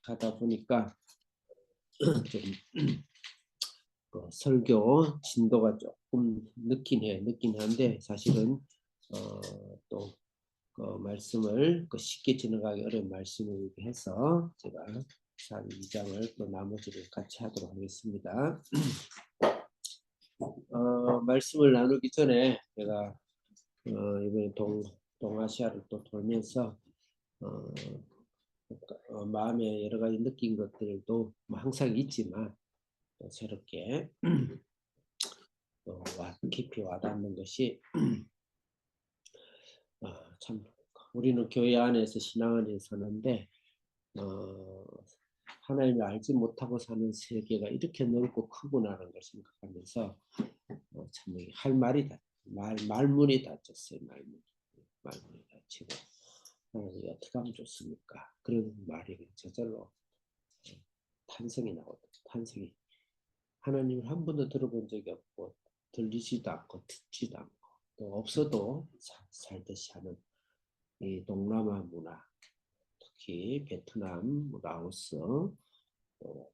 하다 보니까 좀 설교 진도가 조금 늦긴 한데 사실은 또 말씀을 쉽게 지나가기 어려운 말씀을 해서 제가 2장을 또 나머지를 같이 하도록 하겠습니다. 말씀을 나누기 전에 제가 이번에 동아시아를 또 돌면서 마음에 여러 가지 느낀 것들도 항상 있지만 또 새롭게 또 깊이 와닿는 것이 참 우리는 교회 안에서 신앙 안에서 사는데 하나님을 알지 못하고 사는 세계가 이렇게 넓고 크구나라는 걸 생각하면서 참 할 말이 말문이 닫혔어요. 말문이 닫히고 하나님이 어떻게 하면 좋습니까? 그런 말이 저절로 탄성이 나거든요. 탄성이 하나님을 한 번도 들어본 적이 없고 들리지도 않고 듣지도 않고 또 없어도 살듯이 하는 이 동남아 문화, 특히 베트남, 라오스 또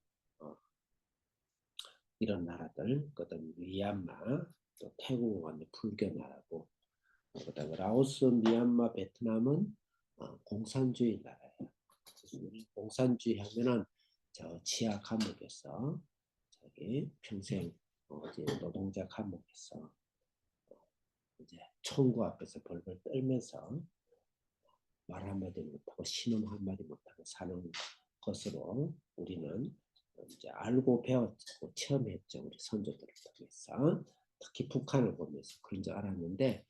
이런 나라들, 그다음 미얀마, 또 태국은 불교 나라고, 그다음 라오스, 미얀마, 베트남은 공산주의 나라예요. 공산주의 하면은 저 지하 감옥에서 저기 평생 노동자 감옥에서 이제 총구 앞에서 벌벌 떨면서 말 한마디 못하고 신음 한마디 못하고 사는 것으로 우리는 이제 알고 배웠고 체험했죠. 우리 선조들을 통해서 특히 북한을 보면서 그런 줄 알았는데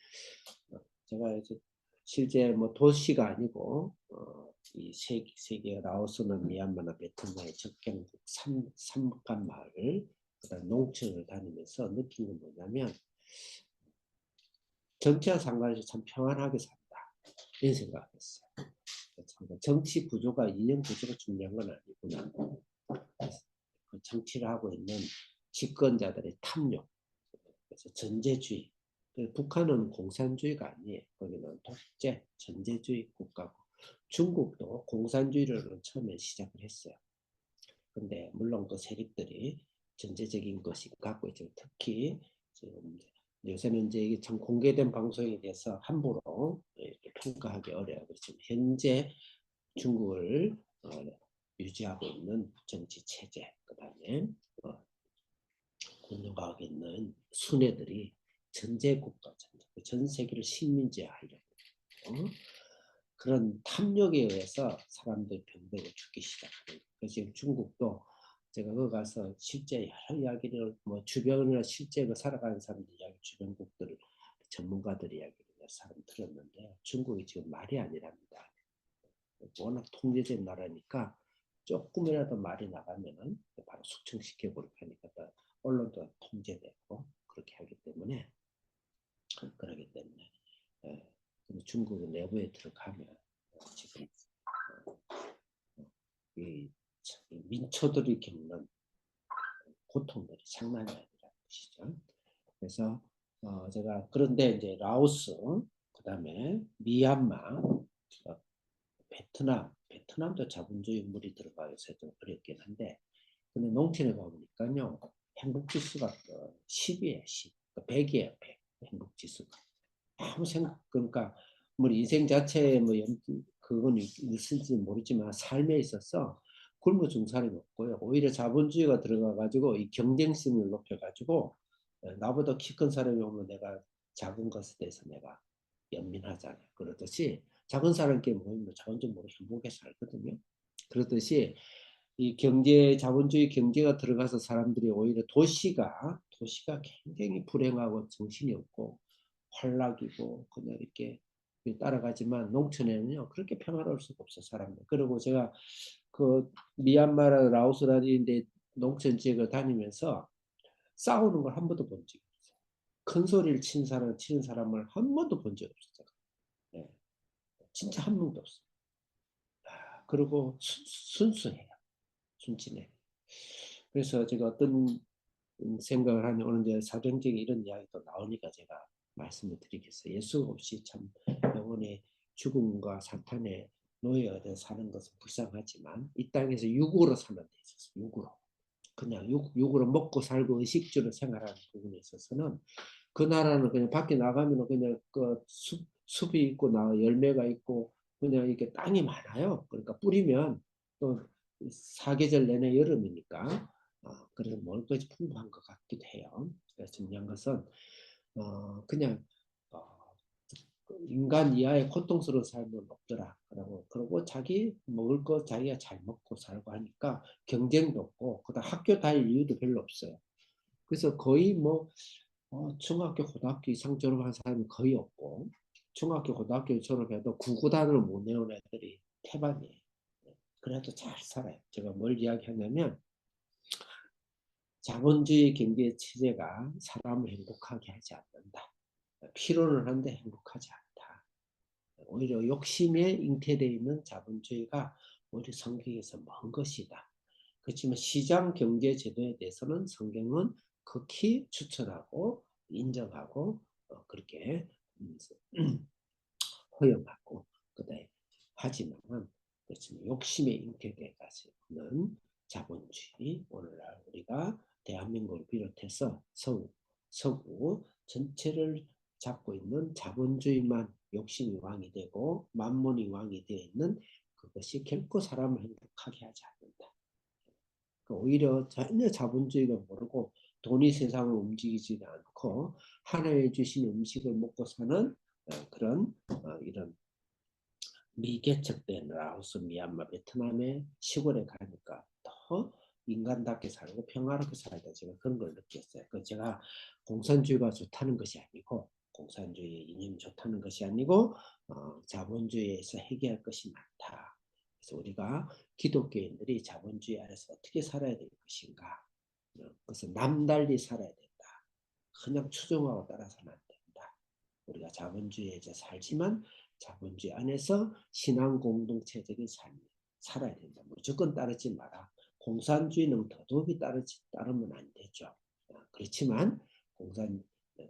제가 이제 실제 도시가 아니고 이 세계 라오스나 미얀마나 베트남의 접경국 삼간 마을 그다음 농촌을 다니면서 느낀 건 뭐냐면 정치와 상관없이 참 평안하게 산다 이런 생각을 했어요. 정치 구조가 인연 구조가 중요한 건 아니구나. 정치를 하고 있는 집권자들의 탐욕, 그래서 전제주의. 북한은 공산주의가 아니에요. 거기는 독재, 전제주의 국가고 중국도 공산주의를 처음에 시작을 했어요. 근데 물론 그 세력들이 전제적인 것이 갖고 있죠. 특히 지금 요새는 이제 이게 참 공개된 방송에 대해서 함부로 이렇게 평가하기 어려워요. 지금 현재 중국을 유지하고 있는 정치 체제, 그다음에 운영하고 있는 순회들이 전제 국가, 전 세계를 식민지화하려고 그런 탐욕에 의해서 사람들이 병들고 죽기 시작하는 거예요. 그래서 지금 중국도 제가 거기 가서 실제 여러 이야기를 주변이나 실제 살아가는 사람들 이야기, 주변국들 전문가들 이야기를 사람 들었는데 중국이 지금 말이 아니랍니다. 워낙 통제된 나라니까 조금이라도 말이 나가면은 바로 숙청시켜버리고 하니까 언론도 통제되고 그렇게 하기 때문에 그러기 때문에 중국 내부에 들어가면 지금 이 민초들이 겪는 고통들이 장난이 아니라는 것이죠. 그래서 제가 그런데 이제 라오스, 그다음에 미얀마, 베트남도 자본주의 물이 들어가서 좀 어렵긴 한데, 근데 농촌에 가보니까요, 행복지수가 10이에요, 10. 100이에요, 100. 행복지수가. 아무 생각, 그러니까, 인생 자체에 그건 있을지 모르지만, 삶에 있어서 굶어 죽는 사람이 없고요. 오히려 자본주의가 들어가가지고, 이 경쟁심을 높여가지고, 나보다 키 큰 사람이 오면 내가 작은 것에 대해서 내가 연민하잖아요. 그렇듯이, 작은 사람끼리 모이면 자본주의 행복하게 살거든요. 그렇듯이 이 자본주의 경제가 들어가서 사람들이 오히려 도시가 굉장히 불행하고 정신이 없고 활락이고 그냥 이렇게 따라가지만 농촌에는요 그렇게 평화로울 수가 없어 사람들. 그리고 제가 그 미얀마나 라오스라는데 농촌 지역을 다니면서 싸우는 걸 한 번도 본 적이 없어요. 큰 소리를 치는 사람을 한 번도 본 적이 없었어요. 네. 진짜 한 명도 없어요. 그리고 순수해요. 순진해. 그래서 제가 어떤 생각을 하면 오늘 이제 사정적인 이런 이야기도 나오니까 제가 말씀을 드리겠어요. 예수 없이 참 영혼의 죽음과 사탄의 노예가 사는 것은 불쌍하지만 이 땅에서 육으로 사는 데 있어서 육으로 그냥 육으로 먹고 살고 의식주로 생활하는 부분에 있어서는 그 나라는 그냥 밖에 나가면 그냥 그 숲이 있고 열매가 있고 그냥 이렇게 땅이 많아요. 그러니까 뿌리면 또 사계절 내내 여름이니까 그래서 먹을 것이 풍부한 것 같기도 해요. 그래서 중요한 것은 그냥 인간 이하의 고통스러운 삶은 없더라. 그러고 자기 먹을 거 자기가 잘 먹고 살고 하니까 경쟁도 없고 그다음 학교 다닐 이유도 별로 없어요. 그래서 거의 뭐 중학교, 고등학교 이상 졸업한 사람이 거의 없고 중학교, 고등학교 졸업해도 구구단을 못 내온 애들이 태반이에요. 그래도 잘 살아요. 제가 뭘 이야기하냐면 자본주의 경제 체제가 사람을 행복하게 하지 않는다. 필요는 한데 행복하지 않다. 오히려 욕심에 잉태되어 있는 자본주의가 오히려 성경에서 먼 것이다. 그렇지만 시장 경제 제도에 대해서는 성경은 극히 추천하고 인정하고 그렇게 허용하고 그다음에 하지만 그렇지만 욕심에 잉태되어가지고는 자본주의 오늘날 우리가 대한민국을 비롯해서 서구 전체를 잡고 있는 자본주의만 욕심이 왕이 되고 만몬이 왕이 되어 있는 그것이 결코 사람을 행복하게 하지 않는다. 오히려 전혀 자본주의가 모르고 돈이 세상을 움직이지 않고 하나님 주신 음식을 먹고 사는 그런 이런 미개척된 라오스, 미얀마, 베트남의 시골에 가니까 더 인간답게 살고 평화롭게 살다 제가 그런 걸 느꼈어요. 그 제가 공산주의가 좋다는 것이 아니고 공산주의 이념이 좋다는 것이 아니고 자본주의에서 해결할 것이 많다. 그래서 우리가 기독교인들이 자본주의 아래서 어떻게 살아야 될 것인가. 그래서 남달리 살아야 된다. 그냥 추종하고 따라서는 안 된다. 우리가 자본주의에서 살지만 자본주의 안에서 신앙 공동체적인 삶을 살아야 된다. 무조건 따르지 마라. 공산주의는 더더욱이 따르면 안 되죠. 그렇지만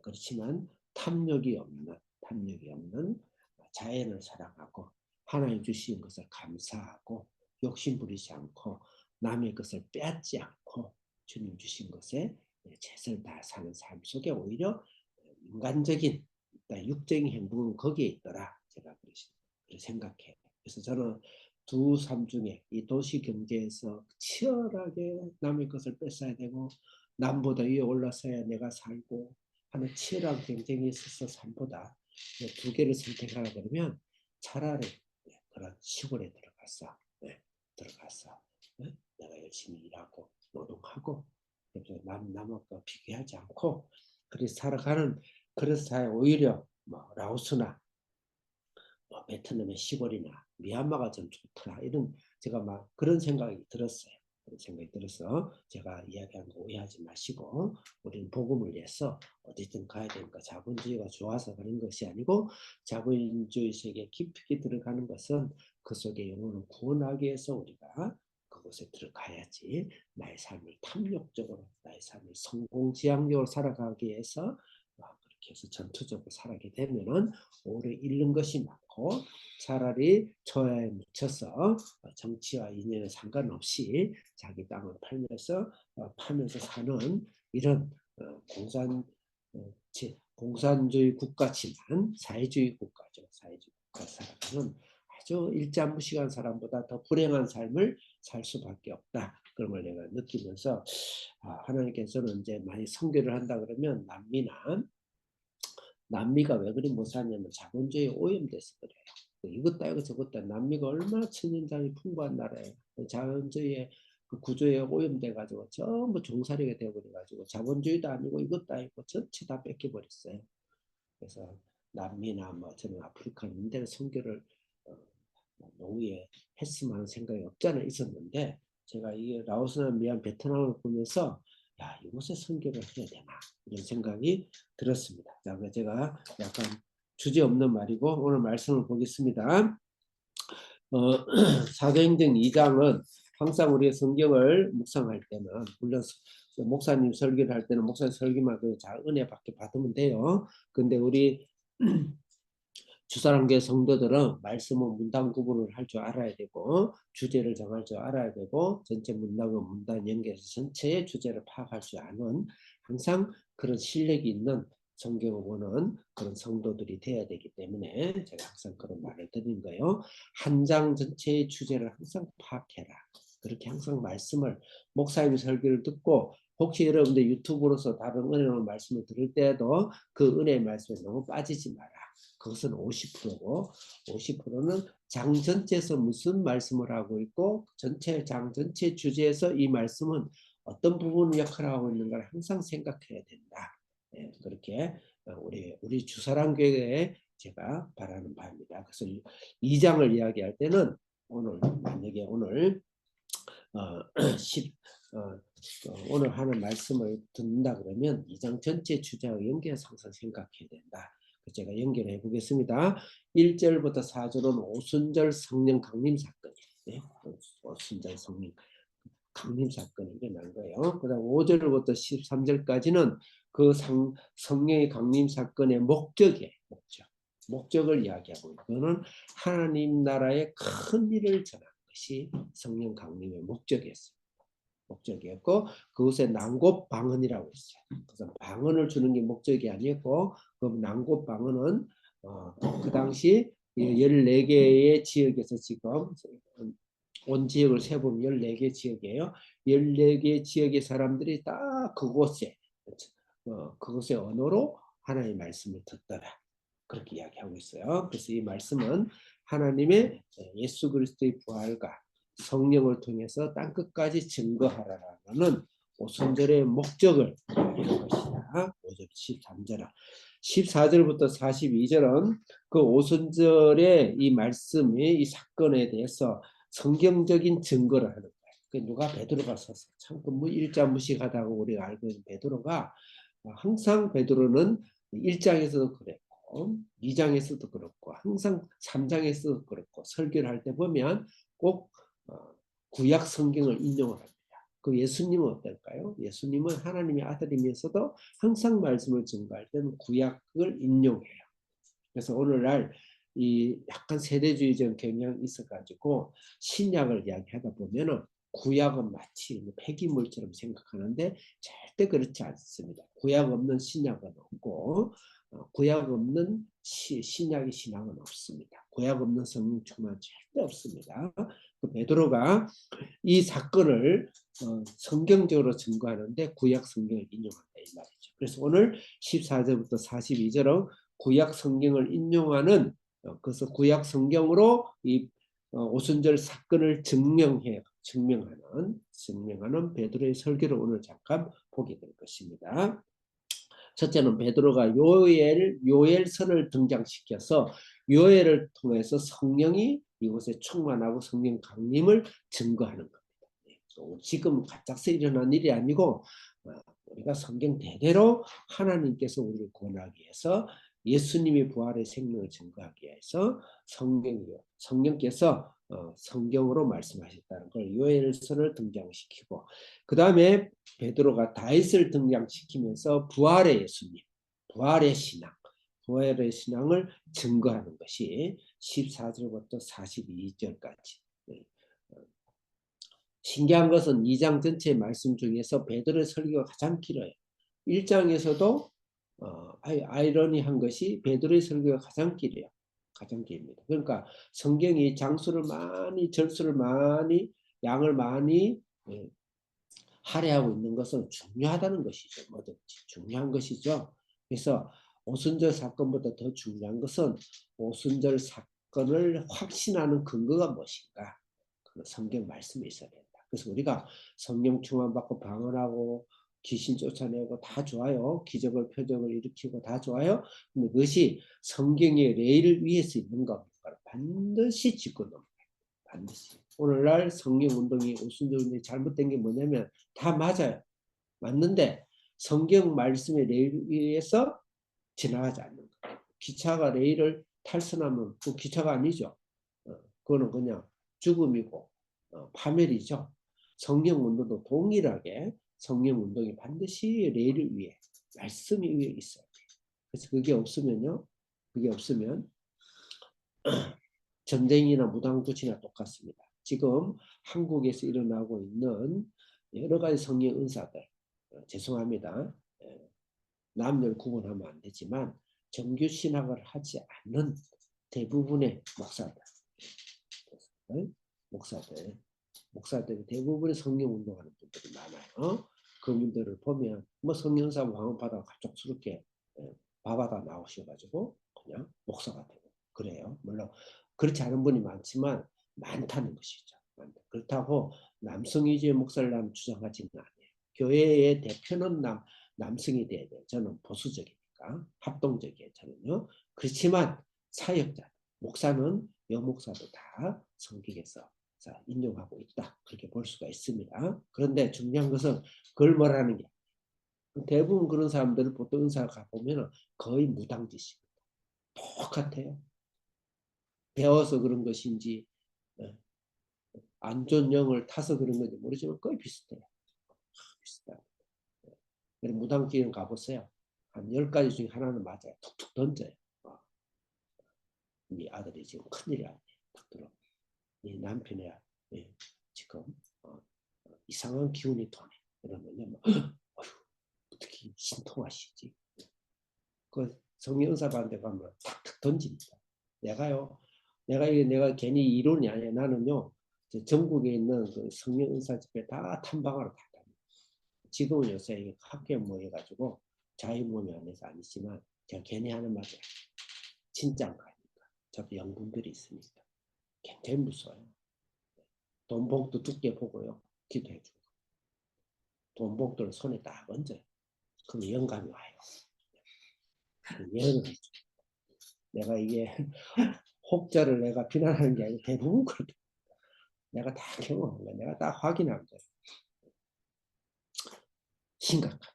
그렇지만 탐욕이 없는 자연을 사랑하고 하나님 주신 것을 감사하고 욕심 부리지 않고 남의 것을 빼앗지 않고 주님 주신 것에 최선을 다해 사는 삶 속에 오히려 인간적인 육적인 행복은 거기에 있더라. 제가 그렇게 생각해요. 그래서 저는 두 삶 중에 이 도시 경제에서 치열하게 남의 것을 뺏어야 되고 남보다 위에 올라서야 내가 살고 하는 치열한 경쟁이 있어서 삶보다 두 개를 선택하라 그러면 차라리 그런 시골에 들어가서 내가 열심히 일하고 노동하고 남하고 비교하지 않고 그렇게 살아가는 그래서 오히려 라오스나 베트남의 시골이나 미얀마가 좀 좋더라 이런 제가 막 그런 생각이 들었어요. 그런 생각이 들어서 제가 이야기한 거 오해하지 마시고 우리는 복음을 위해서 어디든 가야 되니까 자본주의가 좋아서 가는 것이 아니고 자본주의 세계에 깊이 들어가는 것은 그 속에 영혼을 구원하기 위해서 우리가 그곳에 들어가야지 나의 삶을 탐욕적으로 나의 삶을 성공지향적으로 살아가기 위해서 그렇게 해서 전투적으로 살아게 되면은 오래 잃는 것이 많고 차라리 초야에 묻혀서 정치와 인연에 상관없이 자기 땅을 파면서 사는 이런 공산주의 국가지만 사회주의 국가죠. 사회주의 국가 살아가는 아주 일자무식한 사람보다 더 불행한 삶을 살 수밖에 없다. 그런 걸 내가 느끼면서 하나님께서는 이제 많이 선교를 한다 그러면 남미가 왜 그리 못 사냐면 자본주의에 오염돼서 그래요. 이것도 아니고 저것도 아니고 남미가 얼마나 천연장이 풍부한 나라예요. 자본주의의 그 구조에 오염돼가지고 전부 종살이가 되어버려가지고 자본주의도 아니고 이것도 아니고 전체 다 뺏겨버렸어요. 그래서 남미나 저는 아프리카 있는 데는 선교를 노후에 했으면 하는 생각이 없지 않아 있었는데 제가 이 라오스나 미얀 베트남을 보면서 야 이곳에 선교를 해야 되나 이런 생각이 들었습니다. 자, 제가 약간 주제없는 말이고 오늘 말씀을 보겠습니다. 사도행전 2장은 항상 우리가 성경을 묵상할 때는 물론 목사님 설교를 할 때는 목사님 설교만 잘 은혜 받게 받으면 돼요. 근데 우리 주사랑교회 성도들은 말씀은 문단 구분을 할 줄 알아야 되고 주제를 정할 줄 알아야 되고 전체 문단과 문단 연결해서 전체의 주제를 파악할 줄 아는 항상 그런 실력이 있는 성경을 보는 그런 성도들이 돼야 되기 때문에 제가 항상 그런 말을 드린 거예요. 한 장 전체의 주제를 항상 파악해라. 그렇게 항상 말씀을 목사님 설교를 듣고 혹시 여러분들 유튜브로서 다른 은혜로운 말씀을 들을 때에도 그 은혜의 말씀에 너무 빠지지 마라. 그것은 50%고 50%는 장 전체에서 무슨 말씀을 하고 있고 전체 장 전체 주제에서 이 말씀은 어떤 부분을 역할을 하고 있는가를 항상 생각해야 된다. 예, 그렇게 우리 주사랑교회에 제가 바라는 바입니다. 그래서 2장을 이야기할 때는 만약에 오늘 10, 오늘 하는 말씀을 듣는다 그러면 2장 전체 주제와 연결해서 항상 생각해야 된다. 제가 연결해 보겠습니다. 1절부터 4절은 오순절 성령 강림 사건이에요. 네? 오순절 성령 강림 사건이 일어난 거예요. 그 다음 5절부터 13절까지는 그 성령의 강림 사건의 목적이에요. 목적을 이야기하고 있고는 하나님 나라의 큰 일을 전하는 것이 성령 강림의 목적이었고 그것에 난곱 방언이라고 했어요. 그래서 방언을 주는 게 목적이 아니었고 그 난곱 방언은 그 당시 14개의 지역에서 지금 온 지역을 세보면 14개 지역이에요. 14개 지역의 사람들이 다 그곳에 그곳의 언어로 하나님의 말씀을 듣더라. 그렇게 이야기하고 있어요. 그래서 이 말씀은 하나님의 예수 그리스도의 부활과 성령을 통해서 땅끝까지 증거하라는 오순절의 목적을 이야기한 것이다. 5절 13절 14절부터 42절은 그 오순절의 이 말씀의 이 사건에 대해서 성경적인 증거를 하는 거예요. 누가 베드로가 써서 참 일자 무식하다고 우리가 알고 있는 베드로가 항상 베드로는 1장에서도 그랬고 2장에서도 그렇고 항상 3장에서도 그렇고 설교를 할 때 보면 꼭 구약 성경을 인용을 합니다. 그 예수님은 어떨까요? 예수님은 하나님의 아들이면서도 항상 말씀을 증거할 때는 구약을 인용해요. 그래서 오늘날 이 약간 세대주의적 경향이 있어가지고 신약을 이야기하다 보면은 구약은 마치 폐기물처럼 생각하는데 절대 그렇지 않습니다. 구약 없는 신약은 없고 구약 없는 신약의 신앙은 없습니다. 구약 없는 성령 충만 절대 없습니다. 그 베드로가 이 사건을 성경적으로 증거하는데 구약 성경을 인용한다 이 말이죠. 그래서 오늘 14절부터 42절은 구약 성경을 인용하는 그래서 구약 성경으로 이 오순절 사건을 증명하는 베드로의 설교를 오늘 잠깐 보게 될 것입니다. 첫째는 베드로가 요엘서를 등장시켜서 요엘을 통해서 성령이 이곳에 충만하고 성령 강림을 증거하는 겁니다. 지금 갑작스 일어난 일이 아니고 우리가 성경 대대로 하나님께서 우리를 구원하기 위해서 예수님의 부활의 생명을 증거하기 위해서 성령께서 성경으로 말씀하셨다는 걸 요엘서를 등장시키고 그 다음에 베드로가 다윗을 등장시키면서 부활의 예수님, 부활의 신앙을 증거하는 것이 14절부터 42절까지. 신기한 것은 2장 전체 말씀 중에서 베드로의 설교가 가장 길어요. 1장에서도 아이러니한 것이 베드로의 설교가 가장 길어요. 가장 깁니다. 그러니까 성경이 절수를 많이 양을 많이 할애하고 있는 것은 중요하다는 것이죠. 뭐든지 중요한 것이죠. 그래서 오순절 사건보다 더 중요한 것은 오순절 사건을 확신하는 근거가 무엇인가? 그 성경 말씀이 있어야 된다. 그래서 우리가 성령 충만받고 방언하고 귀신 쫓아내고 다 좋아요. 기적을 표적을 일으키고 다 좋아요. 근데 그것이 성경의 레일을 위해서 있는 겁니까? 반드시 짚고 넘어가요. 반드시. 오늘날 성령운동이 오순절운동이 잘못된 게 뭐냐면 다 맞아요. 맞는데 성경 말씀의 레일 위에서 지나가지 않는 거예요. 기차가 레일을 탈선하면 그 기차가 아니죠. 그거는 그냥 죽음이고 파멸이죠. 성령운동도 동일하게 성령운동이 반드시 레일 위에 말씀 위에 있어요. 그래서 그게 없으면 전쟁이나 무당투치나 똑같습니다. 지금 한국에서 일어나고 있는 여러 가지 성령 은사들, 죄송합니다. 남녀를 구분하면 안 되지만 정규 신학을 하지 않는 대부분의 목사들이 대부분의 성령 운동하는 분들이 많아요. 그분들을 보면 뭐 성령사 방언받아 갑작스럽게 바바가 나오셔가지고 그냥 목사가 되고 그래요. 물론 그렇지 않은 분이 많지만 많다는 것이죠. 그렇다고 남성 위주의 목사를 주장하지는 않아요. 교회의 대표는 남성이 돼야 돼요. 저는 보수적이니까 합동적이에요. 저는요. 그렇지만 사역자, 목사는 여목사도 다 성경에서 인용하고 있다. 그렇게 볼 수가 있습니다. 그런데 중요한 것은 그걸 뭐라는 게 대부분 그런 사람들을 보통 은사 가보면 거의 무당짓입니다. 똑같아요. 배워서 그런 것인지 안 좋은 영을 타서 그런 건지 모르지만 거의 비슷해요. 비슷합니다. 무당집은 가보세요. 한 10가지 중에 하나는 맞아요. 툭툭 던져요. 네 아들이 지금 큰일이야. 탁 들어. 네 남편이 지금 이상한 기운이 도네. 그러면요. 뭐, 어떻게 신통하시지? 그 성령사반대 가면 탁탁 던집니다. 내가 괜히 이론이 아니야. 나는요. 전국에 있는 그 성령은사 집회 다 탐방하러 갔다. 지금은 요새 학교에 모여가지고 자유모임 안에서 아니지만 제가 괜히 하는 말이야. 진짜 안 가니까. 저도 영분들이 있으니까. 굉장히 무서워요. 돈봉도 두께 보고요. 기도해주고. 돈봉도를 손에 딱 얹어요. 그럼 영감이 와요. 예언을 해줘. 내가 이게 혹자를 내가 비난하는 게 아니고 대부분 그렇다. 내가 다 경험한 거야. 내가 다 확인한 거야. 심각하다.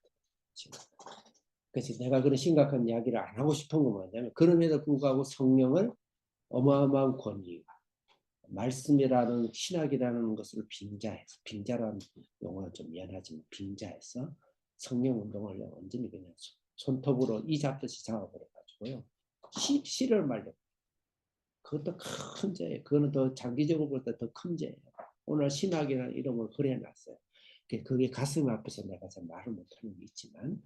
그래서 내가 그런 심각한 이야기를 안 하고 싶은 건 뭐냐면 그럼에도 불구하고 성령을 어마어마한 권위가 말씀이라는 신학이라는 것을 빙자라는 용어는 좀 미안하지만 빙자해서 성령 운동을 완전히 그냥 손톱으로 이 잡듯이 잡아버려가지고요. 씨를 말려. 그것도 큰 죄예요. 그거는 더 장기적으로 볼 때 더 큰 죄예요. 오늘 신학이라는 이름을 그려놨어요. 그게 가슴 앞에서 내가 잘 말을 못하는 게 있지만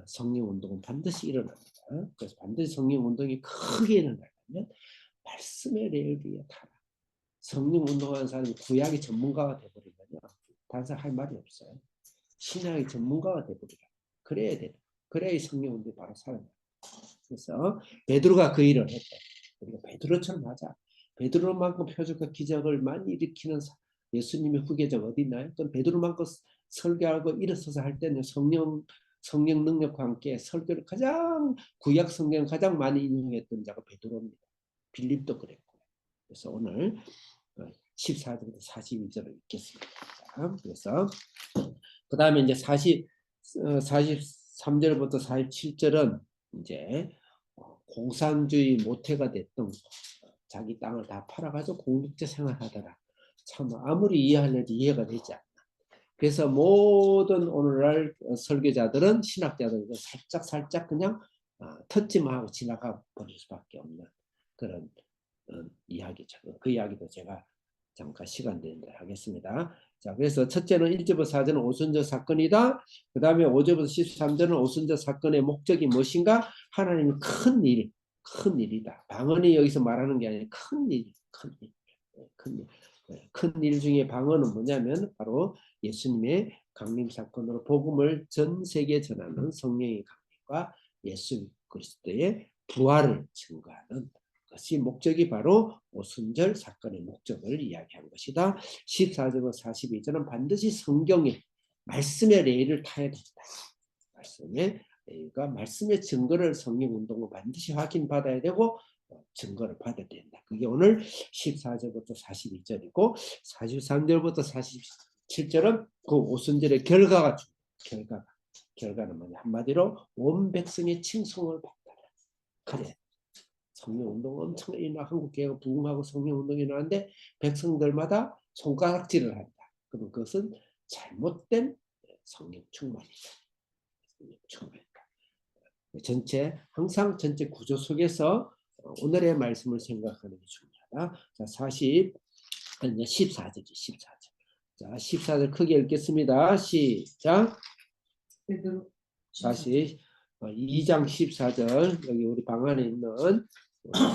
성령 운동은 반드시 일어납니다. 그래서 반드시 성령 운동이 크게 일어나려면 말씀의 레일위에 타라. 성령 운동하는 사람이 구약의 전문가가 돼버리면요. 다른 사람 할 말이 없어요. 신학의 전문가가 돼버리라. 그래야 돼. 그래야 이 성령 운동이 바로 살아나요. 그래서 베드로가 그 일을 했다. 우리가 베드로처럼 하자. 베드로만큼 표적과 기적을 많이 일으키는 예수님의 후계자가 어디 있나요? 또 베드로만큼 설교하고 일어서서 할 때는 성령 능력과 함께 설교를 가장 구약 성경 가장 많이 인용했던 자가 베드로입니다. 빌립도 그랬고. 그래서 오늘 14절부터 42절을 읽겠습니다. 그래서 그 다음에 이제 43절부터 47절은 이제 공산주의 모태가 됐던 자기 땅을 다 팔아가지고 공직자 생활하더라. 참 아무리 이해하려도 이해가 되지 않나. 그래서 모든 오늘날 설교자들은 신학자들은 살짝 그냥 터치만 하고 지나가 버릴 수밖에 없는 그런 이야기죠. 그 이야기도 제가 잠깐 시간 되는 대로 하겠습니다. 자, 그래서 첫째는 1절부터 4절은 오순절 사건이다. 그 다음에 5절부터 13절은 오순절 사건의 목적이 무엇인가? 하나님의 큰 일이다. 방언이 여기서 말하는 게 아니라 큰 일. 큰 일 중에 방언은 뭐냐면 바로 예수님의 강림 사건으로 복음을 전 세계에 전하는 성령의 강림과 예수 그리스도의 부활을 증거하는 것이 목적이 바로 오순절 사건의 목적을 이야기한 것이다. 14절과 42절은 반드시 성경의 말씀의 레일을 타야 된다. 말씀의 레일과 말씀의 증거를 성령 운동은 반드시 확인받아야 되고 증거를 받아야 된다. 그게 오늘 14절부터 42절이고 43절부터 47절은 그 오순절의 결과는 뭐냐? 한마디로 온 백성의 칭송을 받더라. 그래. 성령운동 엄청 일어나 한국 개혁 부흥하고 성령운동이 일어나는데 백성들마다 손가락질을 한다. 그럼 그것은 잘못된 성령 충만이다. 항상 전체 구조 속에서 오늘의 말씀을 생각하는 게 중요하다. 자, 14절이지, 14절. 자, 14절 크게 읽겠습니다. 시작. 다시 2장 14절, 여기 우리 방 안에 있는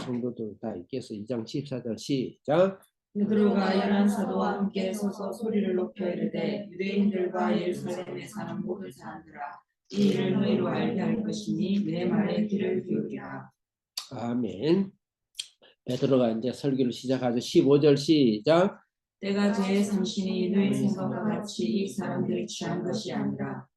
성도들 다 읽겠어. 2장 14절 시작. 베드로가 11사도와 함께 서서 소리를 높여 이르되 유대인들과 예루살렘에 사는 모든 사람들아, 이 일을 너희로 알게 할 것이니 내 말에 귀를 기울이라. 아멘. 베드로가 이제 설교를 시작하죠. 15절 시작. 때가 죄의 삼신이 너희 생각과 같이 이 사람들이 취한 것이 아니라.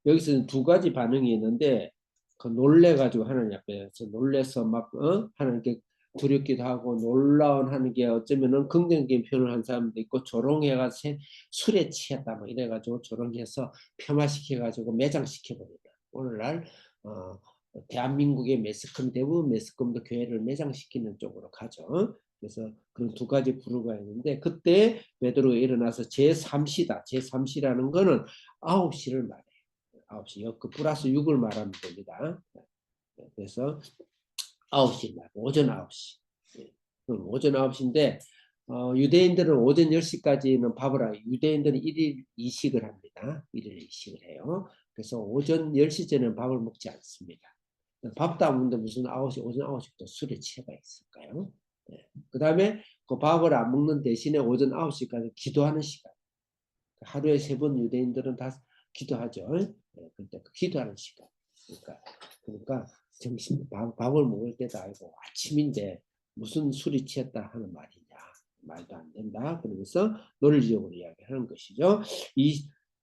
여기서는 두 가지 반응이 있는데, 그 놀래가지고 하나님 앞에서 놀래서 막 하나님께 두렵기도 하고 놀라운 하는 게 어쩌면은 긍정적인 표현을 한 사람도 있고, 조롱해가지고 술에 취했다 뭐 이래가지고 조롱해서 폄하시켜가지고 매장시켜버린다. 오늘날 대한민국의 매스컴, 대부분 매스컴도 교회를 매장시키는 쪽으로 가죠. 그래서 그런 두 가지 부류가 있는데, 그때 베드로가 일어나서 제3시다. 제3시라는 거는 9시를 말해요. 9시. 그 플러스 6을 말하면 됩니다. 그래서 9시 말, 오전 9시. 오전 9시인데 유대인들은 오전 10시까지는 밥을 하고, 유대인들은 1일 2식을 합니다. 1일 2식을 해요. 그래서 오전 10시 전에는 밥을 먹지 않습니다. 밥도 안 먹는데 무슨 9시, 오전 9시부터 술에 취해가 있을까요? 그 다음에 그 밥을 안 먹는 대신에 오전 9시까지 기도하는 시간. 하루에 3번 유대인들은 다 기도하죠. 그때 기도하는 시간. 그러니까 점심 밥을 먹을 때도 아니고 아침인데 무슨 술이 취했다 하는 말이냐. 말도 안 된다. 그러면서 논리적으로 이야기하는 것이죠.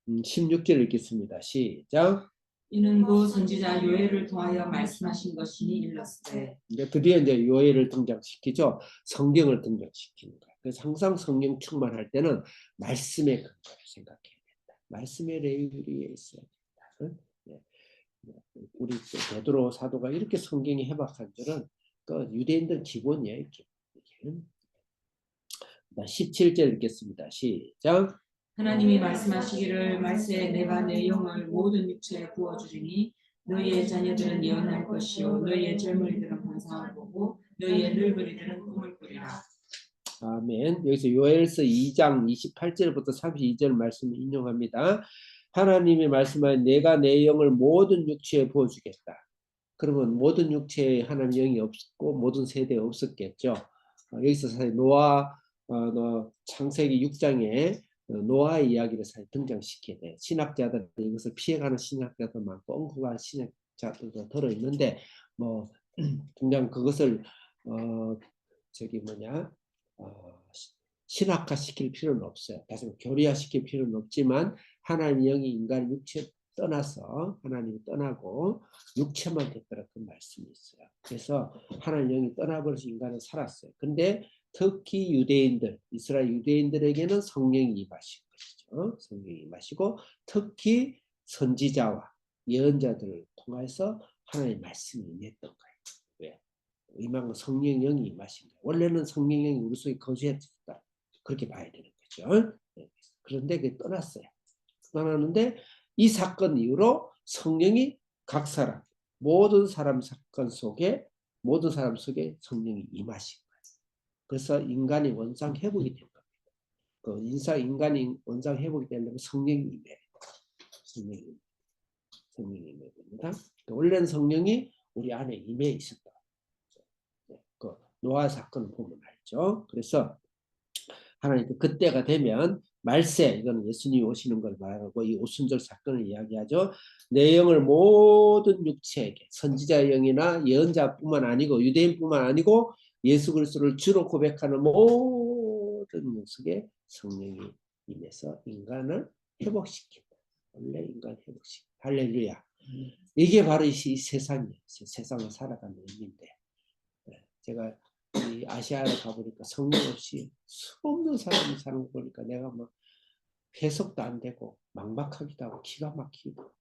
16절 읽겠습니다. 시작. 이는 그 선지자 요엘을 통하여 말씀하신 것이니 일렀으되. 드디어 이제 요엘을 등장시키죠. 성경을 등장시키는 거예요. 그래서 항상 성경 충만할 때는 말씀의 근거를 생각해야 된다. 말씀의 레일이 있어야 된다. 우리 베드로 사도가 이렇게 성경이 해박한 줄은 그 유대인들 기본이에요. 17절 읽겠습니다. 시작. 하나님이 말씀하시기를 말세에 내가 내 영을 모든 육체에 부어주리니 너희의 자녀들은 예언할 것이요 너희의 젊은이들은 환상을 보고 너희의 늙은이들은 꿈을 꾸리라. 아멘. 여기서 요엘서 2장 28절부터 32절 말씀을 인용합니다. 하나님이 말씀하여 내가 내 영을 모든 육체에 부어주겠다. 그러면 모든 육체에 하나님 영이 없고 모든 세대에 없었겠죠. 여기서 사실 노아 창세기 6장에 노아의 이야기를 사실 등장시켜야 돼요. 신학자들은 이것을 피해가는 신학자도 많고 엉뚱한 신학자들도 들어있는데 뭐 그냥 그것을 신학화시킬 필요는 없어요. 다시 교리화시킬 필요는 없지만 하나님 영이 인간 육체 떠나서 하나님이 떠나고 육체만 됐더라 그 말씀이 있어요. 그래서 하나님 영이 떠나버려서 인간은 살았어요. 근데 특히 유대인들, 이스라엘 유대인들에게는 성령이 임하신 것이죠. 성령이 임하시고 특히 선지자와 예언자들을 통해서 하나님의 말씀이 임했던 거예요. 왜? 임한 성령 영이 임하신 거예요. 원래는 성령 영이 우리 속에 거주했다. 그렇게 봐야 되는 거죠. 그런데 그게 떠났어요. 떠나는데 이 사건 이후로 성령이 각 사람, 모든 사람 사건 속에 모든 사람 속에 성령이 임하신 거예요. 그래서 인간이 원상 회복이 된 겁니다. 그 인간이 원상 회복이 되려면 성령이 임해야 돼요. 성령이 임해야 됩니다. 원래는 성령이 우리 안에 임해 있었다. 그 노아 사건을 보면 알죠. 그래서 하나님 그때가 되면 말세, 이건 예수님이 오시는 걸 말하고 이 오순절 사건을 이야기하죠. 내 영을 모든 육체에게, 선지자의 영이나 예언자뿐만 아니고 유대인뿐만 아니고 예수 그리스도를 주로 고백하는 모든 녀석에 성령이 임해서 인간을 회복시킨다. 원래 인간 회복시킨다. 할렐루야. 이게 바로 이 세상이에요. 세상을 살아가는 의미인데 제가 이 아시아에 가보니까 성령 없이 수없는 사람이 사는 거 보니까 내가 막 해석도 안 되고 막막하기도 하고 기가 막히기도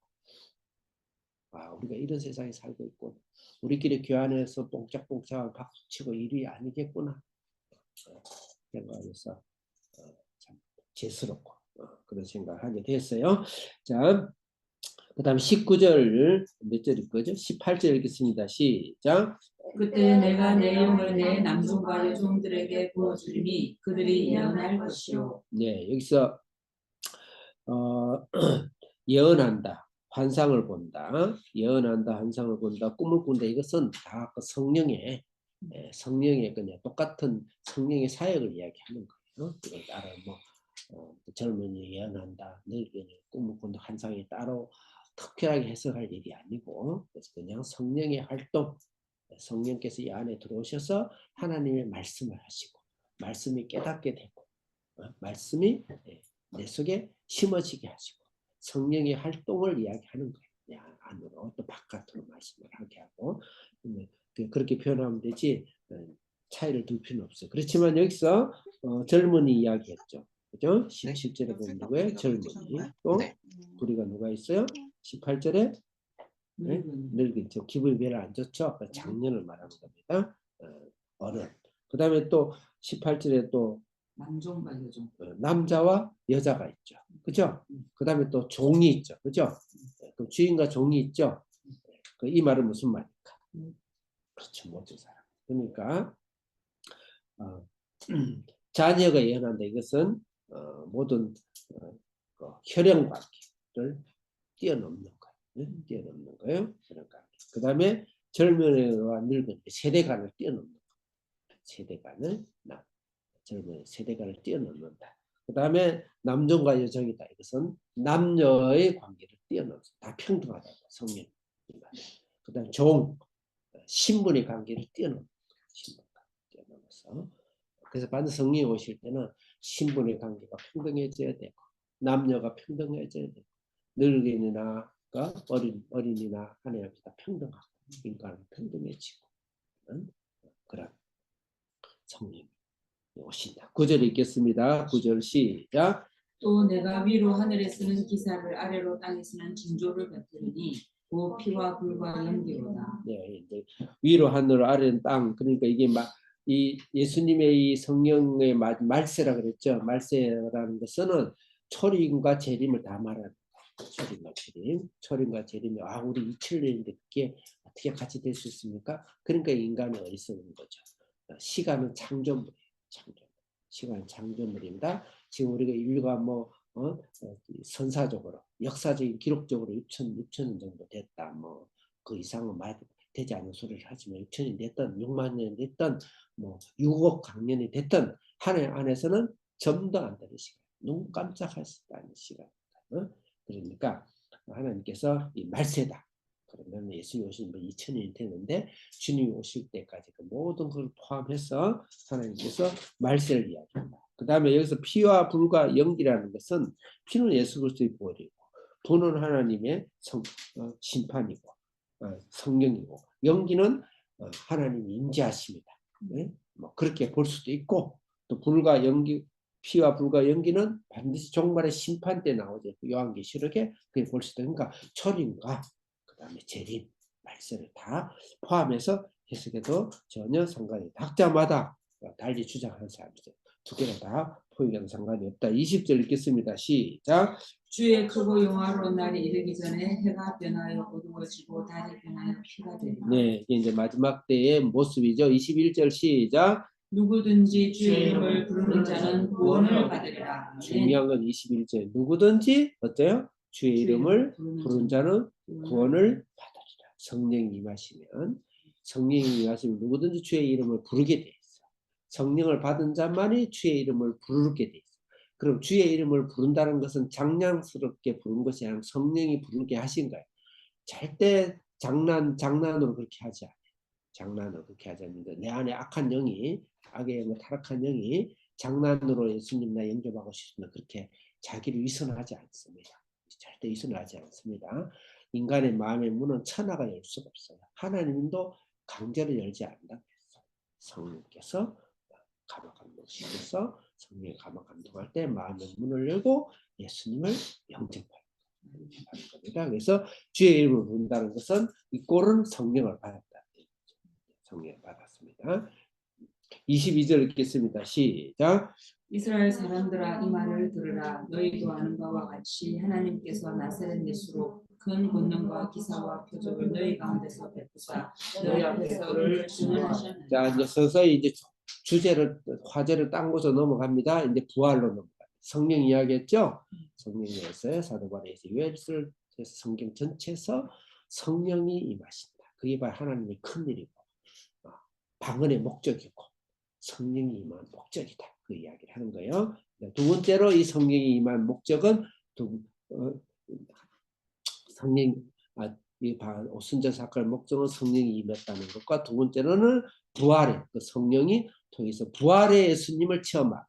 하고 우리가 이런 세상에 살고 있고 우리끼리 교환해서 뽕짝뽕짝 박수치고 일이 아니겠구나 생각해서 참 죄스럽고 그런 생각을 하게 됐어요. 자, 그 다음 19절 몇 절일 거죠? 18절 읽겠습니다. 시작. 그때 내가 내 영을 내 남종과 여종들에게 부어주리니 그들이 예언할 것이요. 네, 여기서 어, 예언한다, 환상을 본다, 예언한다, 환상을 본다, 꿈을 꾼다. 이것은 다 그 성령의 그냥 똑같은 성령의 사역을 이야기하는 거예요. 이걸 따로 뭐 젊은이 예언한다, 늙은이 꿈을 꾼다, 환상이 따로 특별하게 해석할 일이 아니고, 그래서 그냥 성령의 활동, 성령께서 이 안에 들어오셔서 하나님의 말씀을 하시고, 말씀이 깨닫게 되고, 말씀이 내 속에 심어지게 하시고, 성령의 활동을 이야기하는 거예요. 안으로 또 바깥으로 말씀을 하게 하고, 그렇게 표현하면 되지 차이를 둘 필요는 없어요. 그렇지만 여기서 젊은이 이야기했죠. 그죠? 17절에 보면 누구예요? 젊은이. 또 우리가 누가 있어요? 18절에 늙은, 저 기분이 별로 안 좋죠? 장년을 말하는 겁니다. 어른. 그 다음에 또 18절에 또 남종과 여종. 남자와 여자가 있죠. 그죠? 그 다음에 또 종이 있죠. 그죠? 그 주인과 종이 있죠. 이 말은 무슨 말입니까? 그렇죠. 모든 사람. 그러니까 자녀가 예언한다. 이것은 모든 혈연 관계를 뛰어넘는 거예요. 뛰어넘는 거예요. 혈연 관계. 그 다음에 젊은이와 늙은 세대 간을 뛰어넘는 거예요. 세대 간을 젊은 세대간을 뛰어넘는다. 그 다음에 남종과 여종이다. 이것은 남녀의 관계를 뛰어넘어서 다 평등하다고 성령. 그 다음 종, 신분의 관계를 뛰어넘는 거예요. 신분 관계 뛰어넘어서. 그래서 반드시 성령이 오실 때는 신분의 관계가 평등해져야 되고, 남녀가 평등해져야 되고, 늙은이나 어린이나 하나님 앞에 다 평등하고, 인간은 평등해지고, 그런 성령. 오신다. 9절 읽겠습니다. 9절 시작. 또 내가 위로 하늘에 쓰는 기사를 아래로 땅에 쓰는 징조를 베푸리니 곧 피와 불과 연기로다. 네, 이제 위로 하늘 아래는 땅. 그러니까 이게 이 예수님의 이 성령의 말세라 그랬죠. 말세라는 것은 초림과 재림을 다 말하는 초림과 재림. 초림과 재림이 우리 이천년인데 그게 어떻게 같이 될 수 있습니까? 그러니까 인간이 어리석은 거죠. 시간은 창조물이에요. 시간은 창조물입니다. 지금 우리가 인류가 선사적으로 역사적인 기록적으로 6천 정도 됐다. 그 이상은 되지 않는 소리를 하지만 6천이 됐든 6만 년이 됐든 6억 강년이 됐든 하나님 안에서는 점도 안 되는 시간, 눈 깜짝할 수도 없는 시간. 그러니까 하나님께서 이 말세다. 그러면 예수님 오신 2000년이 되는데 주님이 오실 때까지 그 모든 걸 포함해서 하나님께서 말세를 이야기한다. 그 다음에 여기서 피와 불과 연기라는 것은 피는 예수 그리스도의 보혈이고 불은 하나님의 심판이고 성령이고 연기는 하나님이 임재하십니다. 네? 그렇게 볼 수도 있고 또 불과 연기 피와 불과 연기는 반드시 종말의 심판 때 나오죠. 요한계시록에 그게 볼 수도 있으니까 초림과 그 다음에 재림, 말세를 다 포함해서 해석해도 전혀 상관이 없다. 학자마다 달리 주장하는 사람이죠. 두 개가 다 포용해도 상관이 없다. 20절 읽겠습니다. 시작. 주의 크고 영화로운 날이 이르기 전에 해가 변하여 어두워지고 달이 변하여 피가 되리라. 네, 이게 이제 마지막 때의 모습이죠. 21절 시작. 누구든지 주의 이름을 부르는 자는 구원을 받으리라. 중요한 건 21절. 누구든지 어때요? 주의 이름을 부르는 자는 구원을 받으리라. 성령이 임하시면 누구든지 주의 이름을 부르게 돼 있어. 성령을 받은 자만이 주의 이름을 부르게 돼 있어. 그럼 주의 이름을 부른다는 것은 장량스럽게 부른 것이 아니라 성령이 부르게 하신 거예요. 절대 장난으로 그렇게 하지 않아요. 장난으로 그렇게 하지 않는데 내 안에 악한 영이 악의 타락한 영이 장난으로 예수님나 영접하고 싶으면 그렇게 자기를 위선하지 않습니다. 절대 위선하지 않습니다. 인간의 마음의 문은 천하가 열 수가 없어요. 하나님도 강제로 열지 않는다고 했어요. 성령께서 감화 감동시켜서 성령의 감화 감동할 때 마음의 문을 열고 예수님을 영접하는 겁니다. 그래서 주의 이름을 부른다는 것은 이 꼴은 성령을 받았다. 성령을 받았습니다. 22절 읽겠습니다. 시작. 이스라엘 사람들아 이 말을 들으라. 너희도 아는 바와 같이 하나님께서 나사렛 예수로 큰 권능과 기사와 표적을 너희 가운데서 베푸사 너희 앞에서 그를 증언하셨느니라. 자, 이제 서서히 이제 주제를 화제를 땅고서 넘어갑니다. 이제 부활로 넘어갑니다. 성령 이야기했죠? 성령에서 사도 바울에서 요엘서를 성경 전체에서 성령이 임하신다. 그게 바로 하나님의 큰 일이고 방언의 목적이고 성령이 임한 목적이다. 그 이야기를 하는 거예요. 두 번째로 이 성령이 임한 목적은 성령 이 오순절 사건의 목적은 성령이 임했다는 것과 두 번째로는 부활의 그 성령이 통해서 부활의 예수님을 체험하고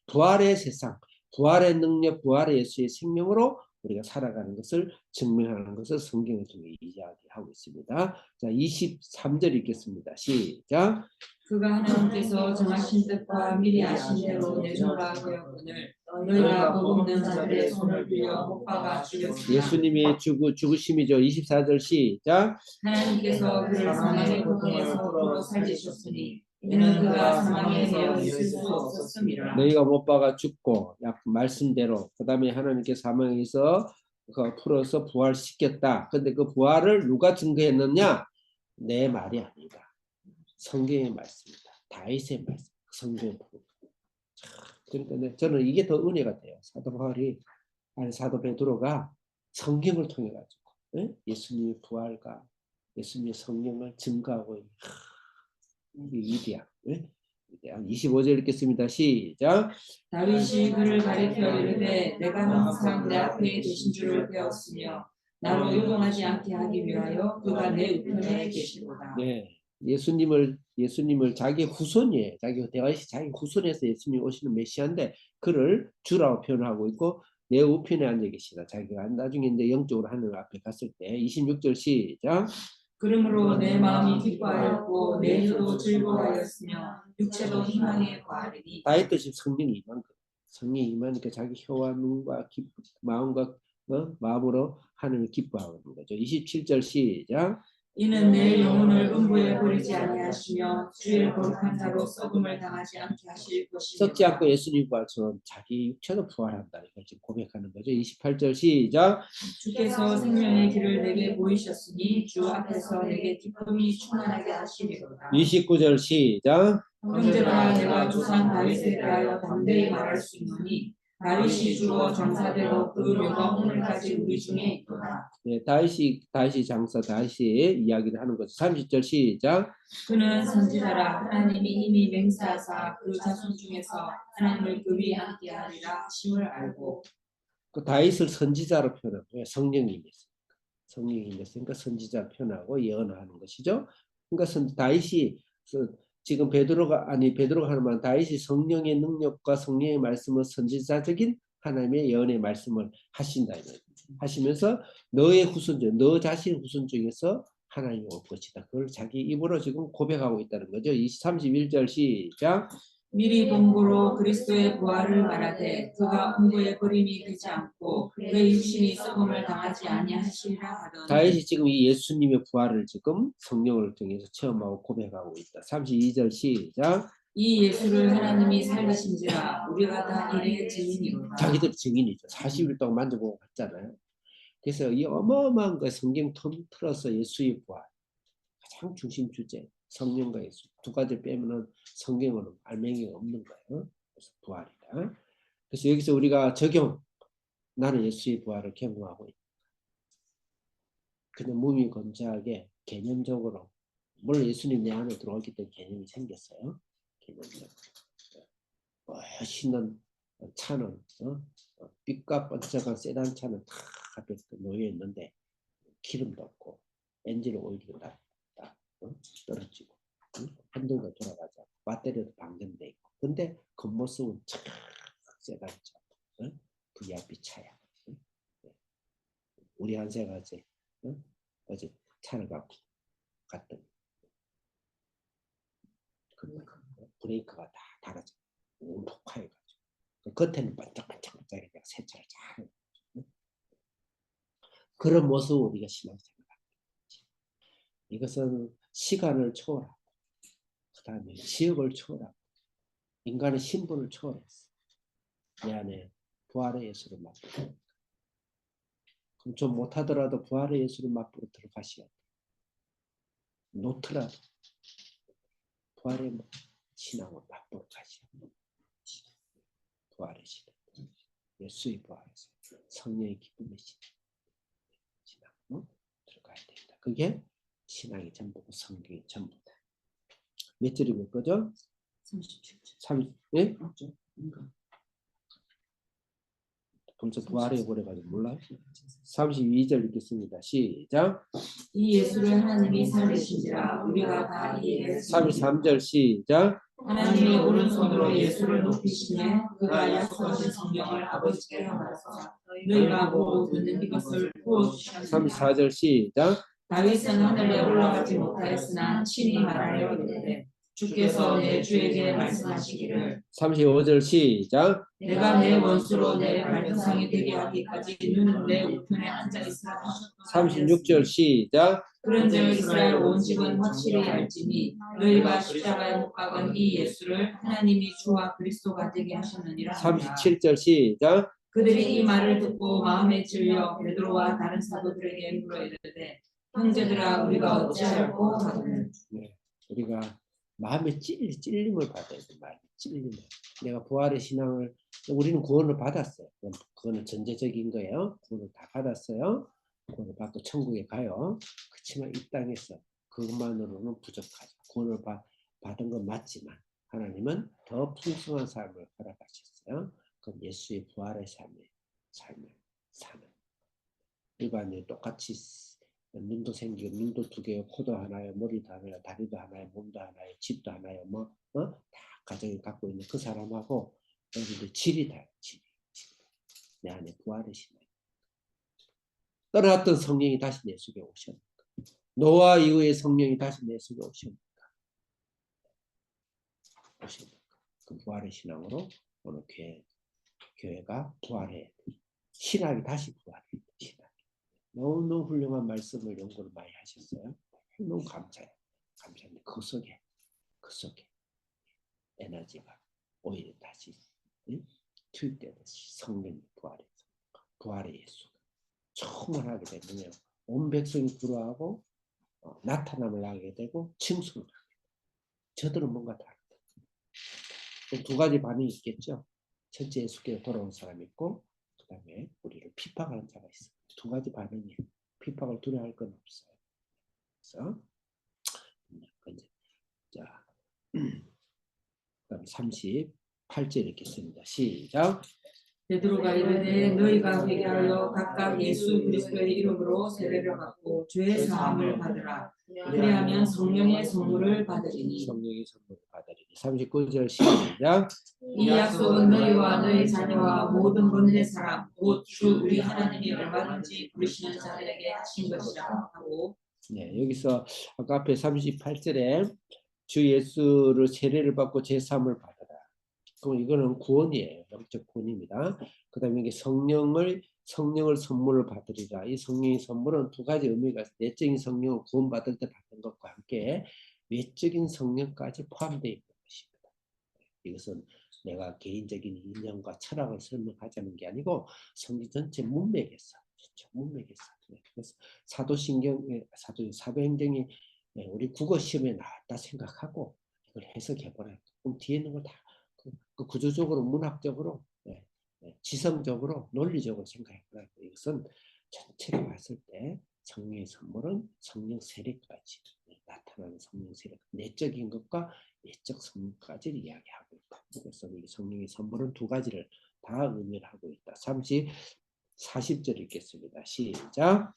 부활의 세상, 부활의 능력, 부활의 예수의 생명으로 우리가 살아가는 것을 증명하는 것을 성경을 통해 이야기하고 있습니다. 자, 23절 읽겠습니다. 시작. 그가 하나님께서 정하신 뜻과 미리 아신 대로 내주라 하였거늘 너희가 버금는 자들의 손을 빌려 못 박아 죽였으나 예수님이 죽으심이죠. 24절 시작. 하나님께서 그를 사망의 고통에서 풀어 살리셨으니 이는 그가 사망에 매여 있을 수 없었음이라. 너희가 못 박아 죽고 약 말씀대로 그 다음에 하나님께 사망에서 풀어서 부활시켰다. 근데 그 부활을 누가 증거했느냐? 내 말이 아니다. 성경의 말씀이다. 다윗의 말씀. 성경의 부분. 그러니까 저는 이게 더 은혜가 돼요. 사도 바울이 아니 사도 베드로가 성경을 통해 가지고 예수님의 부활과 예수님의 성령을 증거하고 있는 위대한 25절 읽겠습니다. 시작. 다윗이 그를 가리켜 이르되 내가 항상 내 앞에 계신 줄을 배웠으며 나로 요동하지 않게 하기 위하여 그가 내 우편에 계시도다. 네, 예수님을 자기 후손이에요. 다윗이 자기 후손에서 예수님이 오시는 메시아인데 그를 주라고 표현하고 있고 내 우편에 앉아 계시다. 자기가 나중에 이제 영적으로 하늘 앞에 갔을 때 26절 시작. 그러므로 내 마음이 기뻐하였고 내 혀도 즐거워하였으며 육체도 희망에 거하리니. 다윗도 지금 성령이 임한 거예요. 성령이 임하니까 자기 혀와 눈과 마음과 마음으로 하나님을 기뻐하는 거죠. 27절 시작. 이는 내 영혼을 음부에 버리지 아니하시며 주의 거룩한 자로 썩음을 당하지 않게 하실 것이며. 썩지 않고 예수님 부활처럼 자기 육체도 부활한다. 이걸 지금 고백하는 거죠. 28절 시작. 주께서 생명의 길을 내게 보이셨으니 주 앞에서 내게 기쁨이 충만하게 하시리로다. 29절 시작. 형제들아 내가 조상 다윗에 대하여 담대히 말할 수 있노니 다윗이 주로 장사되고 그 묘가 오늘까지 우리 중에 있도다. 네, 다윗이 장사 다윗이 이야기를 하는 거죠. 30절 시작. 그는 선지자라 하나님이 이미 맹세하사 그 자손 중에서 하나님을 급히 함께 하리라 하심을 알고. 그 다윗을 선지자로 표현한 거예요. 성령이 임했으니까. 성령이 임했으니까 선지자 표현하고 예언하는 것이죠. 그러니까 다윗이 지금 베드로가 하는 말 다윗이 성령의 능력과 성령의 말씀을 선지자적인 하나님의 예언의 말씀을 하신다. 하시면서 너의 후손 중, 너 자신의 후손 중에서 하나님이 올 것이다. 그걸 자기 입으로 지금 고백하고 있다는 거죠. 31절 시작. 미리 본고로 그리스도의 부활을 말하되 그가 음부에 버림이 되지 않고 그의 육신이 썩음을 당하지 아니하시리라 하던. 다윗이 지금 이 예수님의 부활을 지금 성령을 통해서 체험하고 고백하고 있다. 32절 시작. 이 예수를 하나님이 살리신지라 우리가 다 이의 증인이로다. 자기들 증인이죠. 40일 동안 만져보고 갔잖아요. 그래서 이 어마어마한 거 성경 틀어서 예수의 부활 가장 중심 주제 성령과 예수 두 가지 빼면은 성경으로는 알맹이가 없는 거예요. 그래서 부활이다. 그래서 여기서 우리가 나는 예수의 부활을 경험하고 있다. 그냥 무미건조하게 개념적으로 물론 예수님 내 안에 들어오기 때문에 개념이 생겼어요. 개념적으로. 멋있는 차는 빛과 번쩍한 세단 차는 다 앞에 놓여 있는데 기름도 없고 엔진 오일도 다 떨어지고 핸들도 돌아가지 않고 배터리도 방전돼 있고 근데 겉모습은 참 세단차 VIP 차야. 우리 한세가 어제 차를 갖고 갔더니 브레이크가 다 달아져 독하해가지고 겉에는 반짝반짝반짝하게 세차를 잘 해가지고 그런 모습을 우리가 신앙생활 이것은 시간을 초월하고 그 다음에 지역을 초월하고 인간의 신분을 초월했어. 내 안에 부활의 예수를 맛보고 그럼 좀 못하더라도 부활의 예수를 맛보고 들어가셔야 돼. 놓더라도 부활의 신앙을 맛보러 가셔야 돼. 부활의 신앙, 예수의 부활에서 성령의 기쁨의 신앙으로 들어가야 된다. 그게 신앙이 전부고 성경이 전부다. 몇 절이 몇 거죠? 37절. 예? 벌써 부활해 버려가지고 몰라요? 32절 읽겠습니다. 시작. 이 예수를 하나님이 살리신지라 우리가 다 이에 33절 시작. 하나님의 오른손으로 예수를 높이시매 그가 약속하신 성령을 아버지께 받아서 너희가 보고 듣는 이것을 부어주셨느니라. 34절 시작. 다윗은 하늘에 올라가지 못하였으나 친히 말하여 이르되 주께서 내 주에게 말씀하시기를 35절 시작. 내가 내 원수로 내 발등상이 되게 하기까지 너는 내 우편에 앉아 있으라 하셨도다. 36절 시작. 그런즉 이스라엘 온 집은 확실히 알지니 너희가 십자가에 못 박은 이 예수를 하나님이 주와 그리스도가 되게 하셨느니라. 37절 시작. 그들이 이 말을 듣고 마음에 찔려 베드로와 다른 사도들에게 물어 이르되 형제들아 우리가 어찌할꼬 하거늘. 네, 우리가 마음에 찔림을 받아야 돼. 마음에 찔림을. 내가 부활의 신앙을 우리는 구원을 받았어요. 그거는 전제적인 거예요. 구원을 다 받았어요. 구원을 받고 천국에 가요. 그렇지만 이 땅에서 그것만으로는 부족하죠. 구원을 받은 건 맞지만 하나님은 더 풍성한 삶을 허락하셨어요. 그건 예수의 부활의 삶을 사는. 일반인이 똑같이 눈도 생기고 눈도 두 개요, 코도 하나요, 머리도 하나요, 다리도 하나요, 몸도 하나요, 집도 하나요, 다 가정이 갖고 있는 그 사람하고 여기도 질이 다요. 내 안에 부활의 신앙. 떠났던 성령이 다시 내 속에 오셨는가? 노아 이후에 성령이 다시 내 속에 오셨는가? 그 부활의 신앙으로 오늘 교회가 부활해. 신학이 다시 부활해. 신학. 너무 훌륭한 말씀을 연구를 많이 하셨어요. 너무 감사해요. 감사합니다. 그 속에 에너지가 오히려 다시 투입되듯이 성령이 부활의 예수가 충만하게 되면 온 백성이 불화하고 나타남을 하게 되고 칭송을 하게 되고 저들은 뭔가 다르다. 두 가지 반응이 있겠죠. 첫째 예수께로 돌아온 사람이 있고 그 다음에 우리를 핍박하는 자가 있어요. 두 가지 반응이에요. 핍박을 두려워할 건 없어요. 그래서 이제 자, 그다음 38절 읽겠습니다. 시작. 베드로가 이르되 너희가 회개하여 각각 예수 그리스도의 이름으로 세례를 받고 죄 사함을 받으라. 그리하면 성령의 선물을 받으리니. 성령의 선물을 받으리니. 39절 시작. 이 약속은 너희와 너희 자녀와 모든 번대 사람 곧 주 우리 하나님이 얼마든지 부르시는 자들에게 하신 것이라 하고. 네, 여기서 아까 앞에 38절에 주 예수를 세례를 받고 죄 사함을 받으라. 그럼 이거는 구원이에요. 영적 구원입니다. 그 다음에 이게 성령을 선물을 받으리라. 이 성령의 선물은 두 가지 의미가 있어요. 내적인 성령을 구원받을 때 받는 것과 함께 외적인 성령까지 포함되어 있는 것입니다. 이것은 내가 개인적인 인연과 철학을 설명하자는 게 아니고 성경 전체 문맥에서 그래서 사도행정이 우리 국어 시험에 나왔다 생각하고 이걸 해석해보라. 그럼 뒤에 있는 걸 다 그 구조적으로 문학적으로 지성적으로 논리적으로 생각해보라. 이것은 전체로 봤을 때 성령의 선물은 성령 세례까지 나타나는 성령 세례, 내적인 것과 외적 선물까지를 이야기하고 있다. 그래서 이 성령의 선물은 두 가지를 다 의미를 하고 있다. 40절 읽겠습니다. 시작.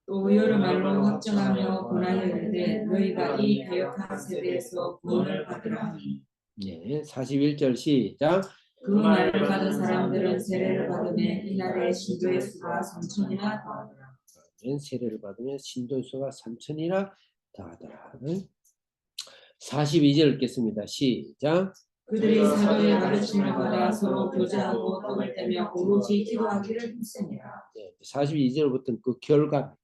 또 여러 말로 확정하며 권하여 이르되 너희가 이 배역한 세대에서 구원을 받으라 하니. 네, 41절 시작. 그 말을 받은 사람들은 세례를 받으며 이날의 신도의 수가 3천이나 더하더라. 세례를 받으면 신도의 수가 3천이나 더하더라. 42절 읽겠습니다. 시작. 그들이 사도의 가르침을 받아 서로 교제하고 떡을 떼며 오로지 기도하기를 했습니다. 42절부터는 그 결과,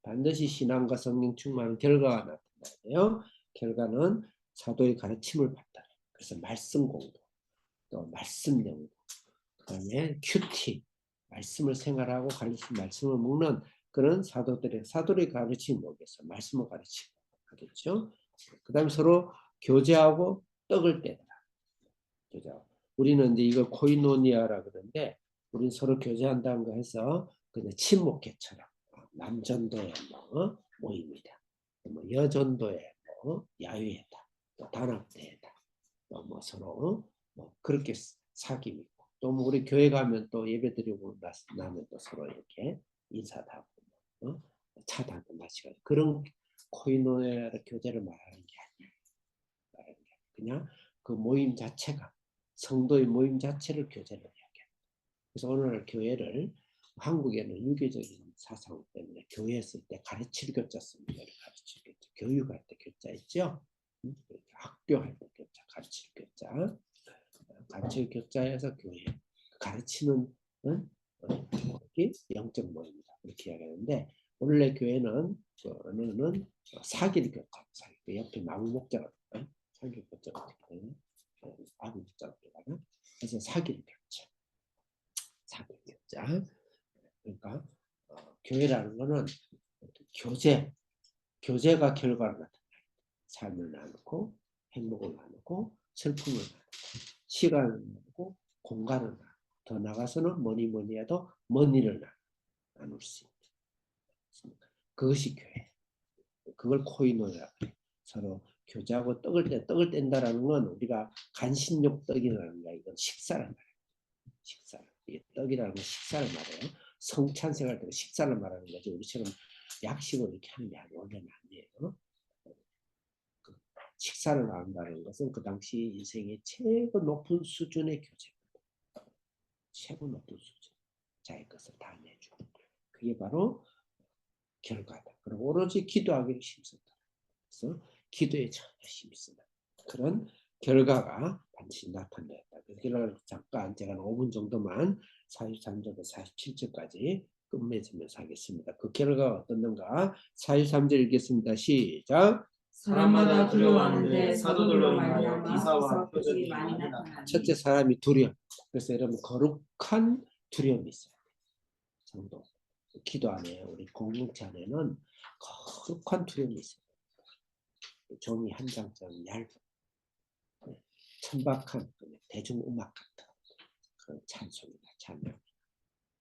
반드시 신앙과 성령 충만한 결과가 나타나요. 결과는 사도의 가르침을 받다. 그래서 말씀 공부, 또 말씀 연구, 그다음에 큐티, 말씀을 생활하고 말씀을 먹는 그런 사도들이 가르치는 뭐겠어? 말씀을 가르치고 하겠죠. 그다음에 서로 교제하고 떡을 떼더라. 교제하고. 우리는 이제 이걸 코이노니아라 그러는데, 우리는 서로 교제한다는 거 해서 그냥 친목회처럼 남전도의 모임이다. 뭐 여전도의 야유회다. 또 단합대회다. 또 뭐 서로 그렇게 사귐 있고, 또 뭐 우리 교회 가면 또 예배 드리고 나면 또 서로 이렇게 인사도 하고 차도 한잔 마시고, 그런 코이노니아 교제를 말하는 게 아니야. 그냥 그 모임 자체가, 성도의 모임 자체를 교제를 이야기해요. 그래서 오늘 교회를, 한국에는 유교적인 사상 때문에 교회 쓸 때 가르칠 교자 씁니다. 가르칠 교자, 교육할 때 교자 있죠. 학교할 때 교자, 가르칠 교자, 가르칠 교자에서 교회, 가르치는 영적 모임이다, 이렇게 이야기하는데, 원래 교회는 어느는 사길 교자, 그 옆에 나무 목자가 사길 교자가 나무 목자가 들어가나, 그래서 사길 교자, 사길 교자. 그러니까 교회라는 거는 교제가 결과를 나타내. 삶을 나누고, 행복을 나누고, 슬픔을 나누고, 시간을 나누고, 공간을 나누고, 더 나가서는 뭐니 해도 먼 일을 나눌 수 있는, 그것이 교회. 그걸 코이노라 그래. 서로 교제하고 떡을 뗀다라는 건, 우리가 간신욕 떡이라는 거야. 이건 식사를 말해요. 식사를. 떡이라는 건 식사를 말해요. 성찬생할 때 식사를 말하는 거지, 우리처럼 약식을 이렇게 하는 게 원래는 아니에요. 그 식사를 나눈다는 것은 그 당시 인생의 최고 높은 수준의 교제입니다. 최고 높은 수준. 자기 것을 다 내주고. 그게 바로 결과다. 그리고 오로지 기도하기를 힘썼다. 그래서 기도에 전혀 힘쓰는 그런 결과가 반드시 나타났다. 그걸 잠깐 제가 5분 정도만 43절부터 47절까지 끝맺으면서 하겠습니다. 그 결과가 어떻는가? 43절 읽겠습니다. 시작. 사람마다 두려워하는데 사도들로 말미암아 기사와 표적이 많이 나타나니. 첫째, 사람이 두려움. 그래서 여러분, 거룩한 두려움이 있어요. 성도 기도 안에, 우리 공동체 안에는 거룩한 두려움이 있어요. 종이 한 장처럼 얇은 천박한 대중음악 같은 그런 찬송이나 찬양,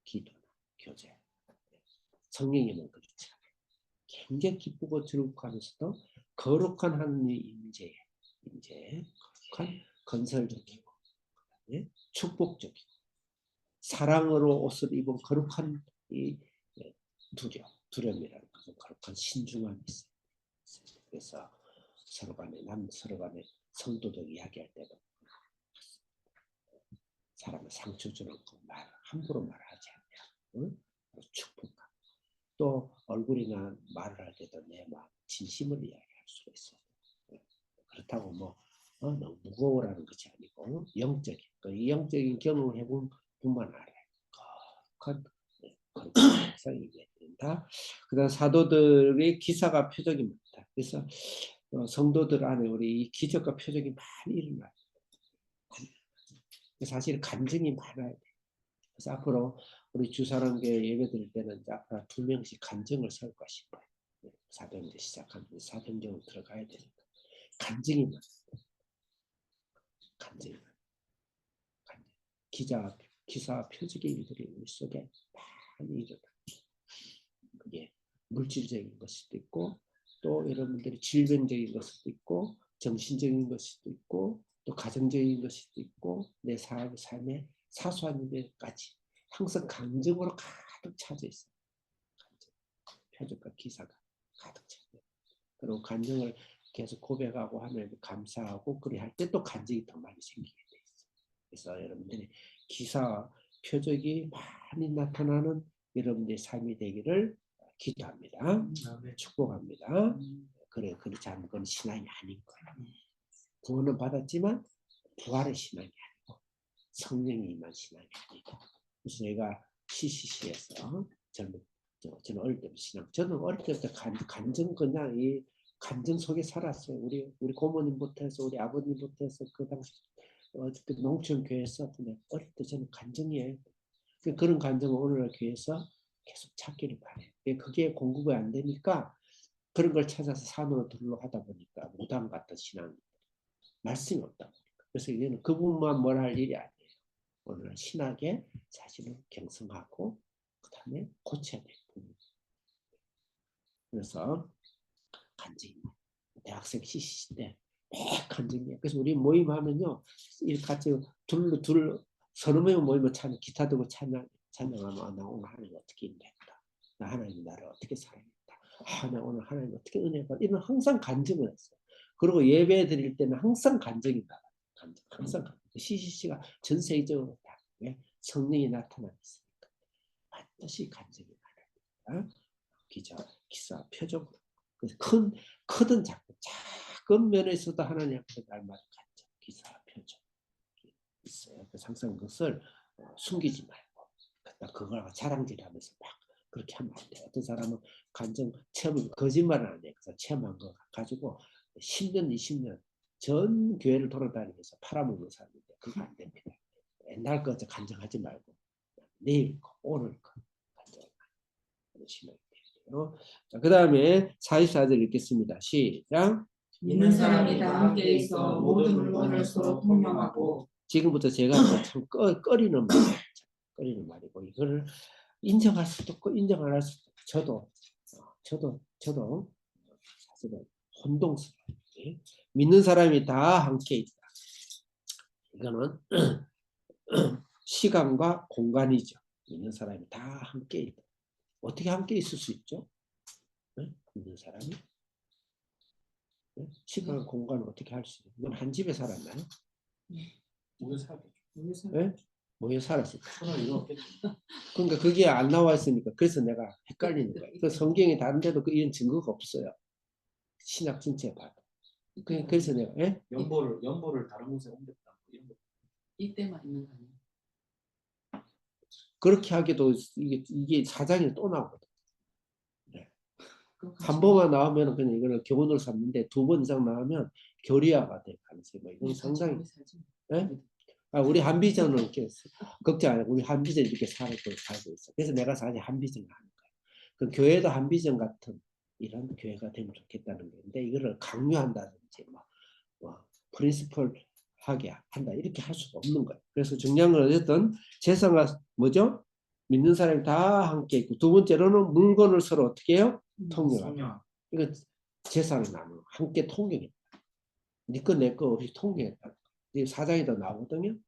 기도나 교제, 성령님은 그렇지 않아요. 굉장히 기쁘고 즐거워하면서도 거룩한 하나님의 임재, 거룩한 건설적이고 축복적이고 사랑으로 옷을 입은 거룩한 이 두려움이라는 것은 거룩한 신중함이 있어요. 그래서 서로 간에 성도들 이야기할 때도 사람을 상처 주는 말 함부로 말하지 않냐. 응? 축복감. 또 얼굴이나 말을 할 때도 내 마음 진심을 이야기할 수가 있어요. 그렇다고 뭐 너무 무거워라는 것이 아니고 영적인 이 영적인 경험을 해본 분만 알아요. 거룩한 성이 된다. 그다음 사도들의 기사가 표적이 많다. 그래서 성도들 안에 우리 이 기적과 표적이 많이 일어나요. 사실 간증이 많아야 돼. 그래서 앞으로 우리 주사랑교회 예배 드릴 때는 앞으로 2명씩 간증을 설까 싶어요. 사병제 시작하면 사병제로 들어가야 되니까 간증이 많아요. 간증. 기사 표적의 일들이 우리 속에 많이 일어나. 그게 물질적인 것일 수도 있고, 또 여러분들이 질병적인 것일 수도 있고, 정신적인 것일 수도 있고, 또 가정적인 것일 수도 있고, 내 삶의 사소한 일까지 항상 감정으로 가득 차져 있어요. 감정, 표적과 기사가 가득 차져 있어요. 그리고 감정을 계속 고백하고 하면 감사하고 그래 할 때 또 감정이 더 많이 생기게 돼 있어요. 그래서 여러분들이 기사와 표적이 많이 나타나는 여러분들의 삶이 되기를 기도합니다. 축복합니다. 그렇지 않은 건 신앙이 아닌 거예요. 구원은 받았지만 부활의 신앙이 아니고 성령이 임한 신앙이 아니다. 그래서 저희가 CCC에서 저는 어릴 때부터 저는 어릴 때부터 간증 그냥 이 감정 속에 살았어요. 우리 고모님부터 해서 우리 아버님부터 해서 그 당시 그 농촌 교회에서 그냥 어릴 때 저는 간증이에요. 그런 간증을 오늘날 교회에서 계속 찾기를 바래요. 그게 공급이 안 되니까 그런 걸 찾아서 산으로 들러 하다 보니까 무당 같은 신앙 말씀이 없다 보니까. 그래서 이제는 그분만 뭘 할 일이 아니에요. 오늘 신학에 자신을 경성하고 그 다음에 고쳐야 돼요. 그래서 간증. 대학생 CCC 때 매 간증이에요. 그래서 우리 모임하면요, 이렇게 같이 둘 서너 명 모이면 찬 기타 들고 찬양하면 나 오늘 하나님 어떻게 인도했다. 나 하나님 나를 어떻게 사랑했다. 나 오늘 하나님 어떻게 은혜 받. 이런 항상 간증을 했어요. 그리고 예배 드릴 때는 항상 간증이 나와요. 간증, 항상 간증. CCC가 전 세계적으로 다 성령이 나타나 있으니까 반드시 간증이 나요. 기자, 기사, 표적으로. 그래서 크든 작은 면에서도 하나님 앞에 날마다 간증, 기사, 표적 있어요. 그래서 항상 그것을 숨기지 말고 그걸 자랑질하면서 막 그렇게 하면 안 돼요. 어떤 사람은 간증 체험 거짓말을 안 해요. 그래서 체험한 거 가지고 10년, 20년 전 교회를 돌아다니면서 팔아먹는 사람인데 그거 안 됩니다. 옛날 거 간증하지 말고 내일 거, 오늘 거 간증 하시면 돼요. 자, 그 다음에 44절 읽겠습니다. 시작. 믿는 사람이 다 함께 있어 모든 물건을 서로 통용하고. 지금부터 제가 참 꺼리는 말이고 이거를 인정할 수도 없고 인정 안 할 수도 없고 저도 사실은 혼동스러워요. 믿는 사람이 다 함께 있다. 이거는 시간과 공간이죠. 믿는 사람이 다 함께 있다. 어떻게 함께 있을 수 있죠? 네? 믿는 사람이 네? 시간, 공간을 어떻게 할 수 있어요? 이건 한 집에 살았나요? 모여 살겠죠. 네? 모여 살았어요. 그러니까 그게 안 나와 있으니까 그래서 내가 헷갈리는 거야. 그 성경에 다른 데도 이런 증거가 없어요. 신약 전체에 봐도. 그래서 내가 연보를 다른 곳에 옮겼다. 이런 거. 이때만 있는 거 아니에요? 그렇게 하기도 이게 사장이 또 나오거든. 네. 한 번만 나오면 그냥 이거는 교훈을 삼는데 두 번 이상 나오면 교리화가 될 가능성이 뭐 이건 상당히. 네? 우리 한비전은 이렇게 걱정 안 해. 우리 한비전 이렇게 살고 있어. 그래서 내가 사실 한비전을 하는 거야. 그 교회도 한비전 같은 이런 교회가 되면 좋겠다는 건데 이거를 강요한다든지 프린시플하게 한다 이렇게 할 수가 없는 거예요. 그래서 중요한 건 어쨌든 재산과 뭐죠? 믿는 사람이 다 함께 있고 두 번째로는 물건을 서로 어떻게 해요? 통용하고. 이거 재산을 나누고 함께 통용했다. 네 거 내 거 없이 통용했다. 사장이 더 나오거든요.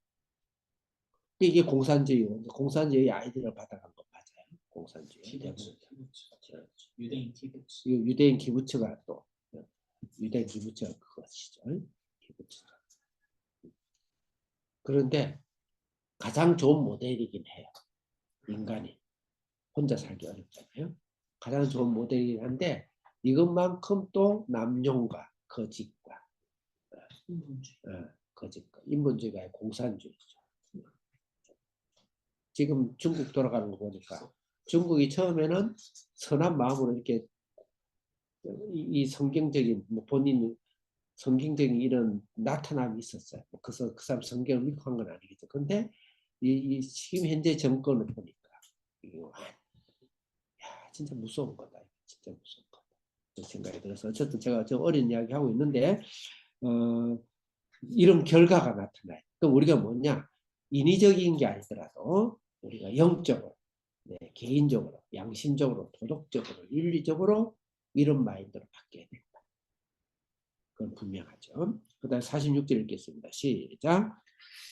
이게 공산주의, 공산주의 아이디어를 받아간 거 맞아요. 공산주의. 유대인 키부츠. 유대인 키부츠가 또 유대인 키부츠가 그것이죠. 키부츠가. 그런데 가장 좋은 모델이긴 해요. 인간이 혼자 살기 어렵잖아요. 가장 좋은 모델이긴 한데 이것만큼 또 남용과 거짓과 거짓과 인본주의가 아니라 공산주의죠. 지금 중국 돌아가는 거 보니까 중국이 처음에는 선한 마음으로 이렇게 이 성경적인 본인 성경적인 이런 나타남이 있었어요. 그래서 그 사람 성경을 믿고 한 건 아니겠죠. 근데 이 지금 현재 정권을 보니까 진짜 무서운 거다. 진짜 무서운 거다. 그런 생각이 들어서 어쨌든 제가 좀 어린 이야기 하고 있는데 이런 결과가 나타나요. 그럼 우리가 뭐냐? 인위적인 게 아니더라도 우리가 영적으로, 개인적으로, 양심적으로, 도덕적으로, 윤리적으로 이런 마인드로 바뀌어야 된다. 그건 분명하죠. 그 다음 46절 읽겠습니다. 시작.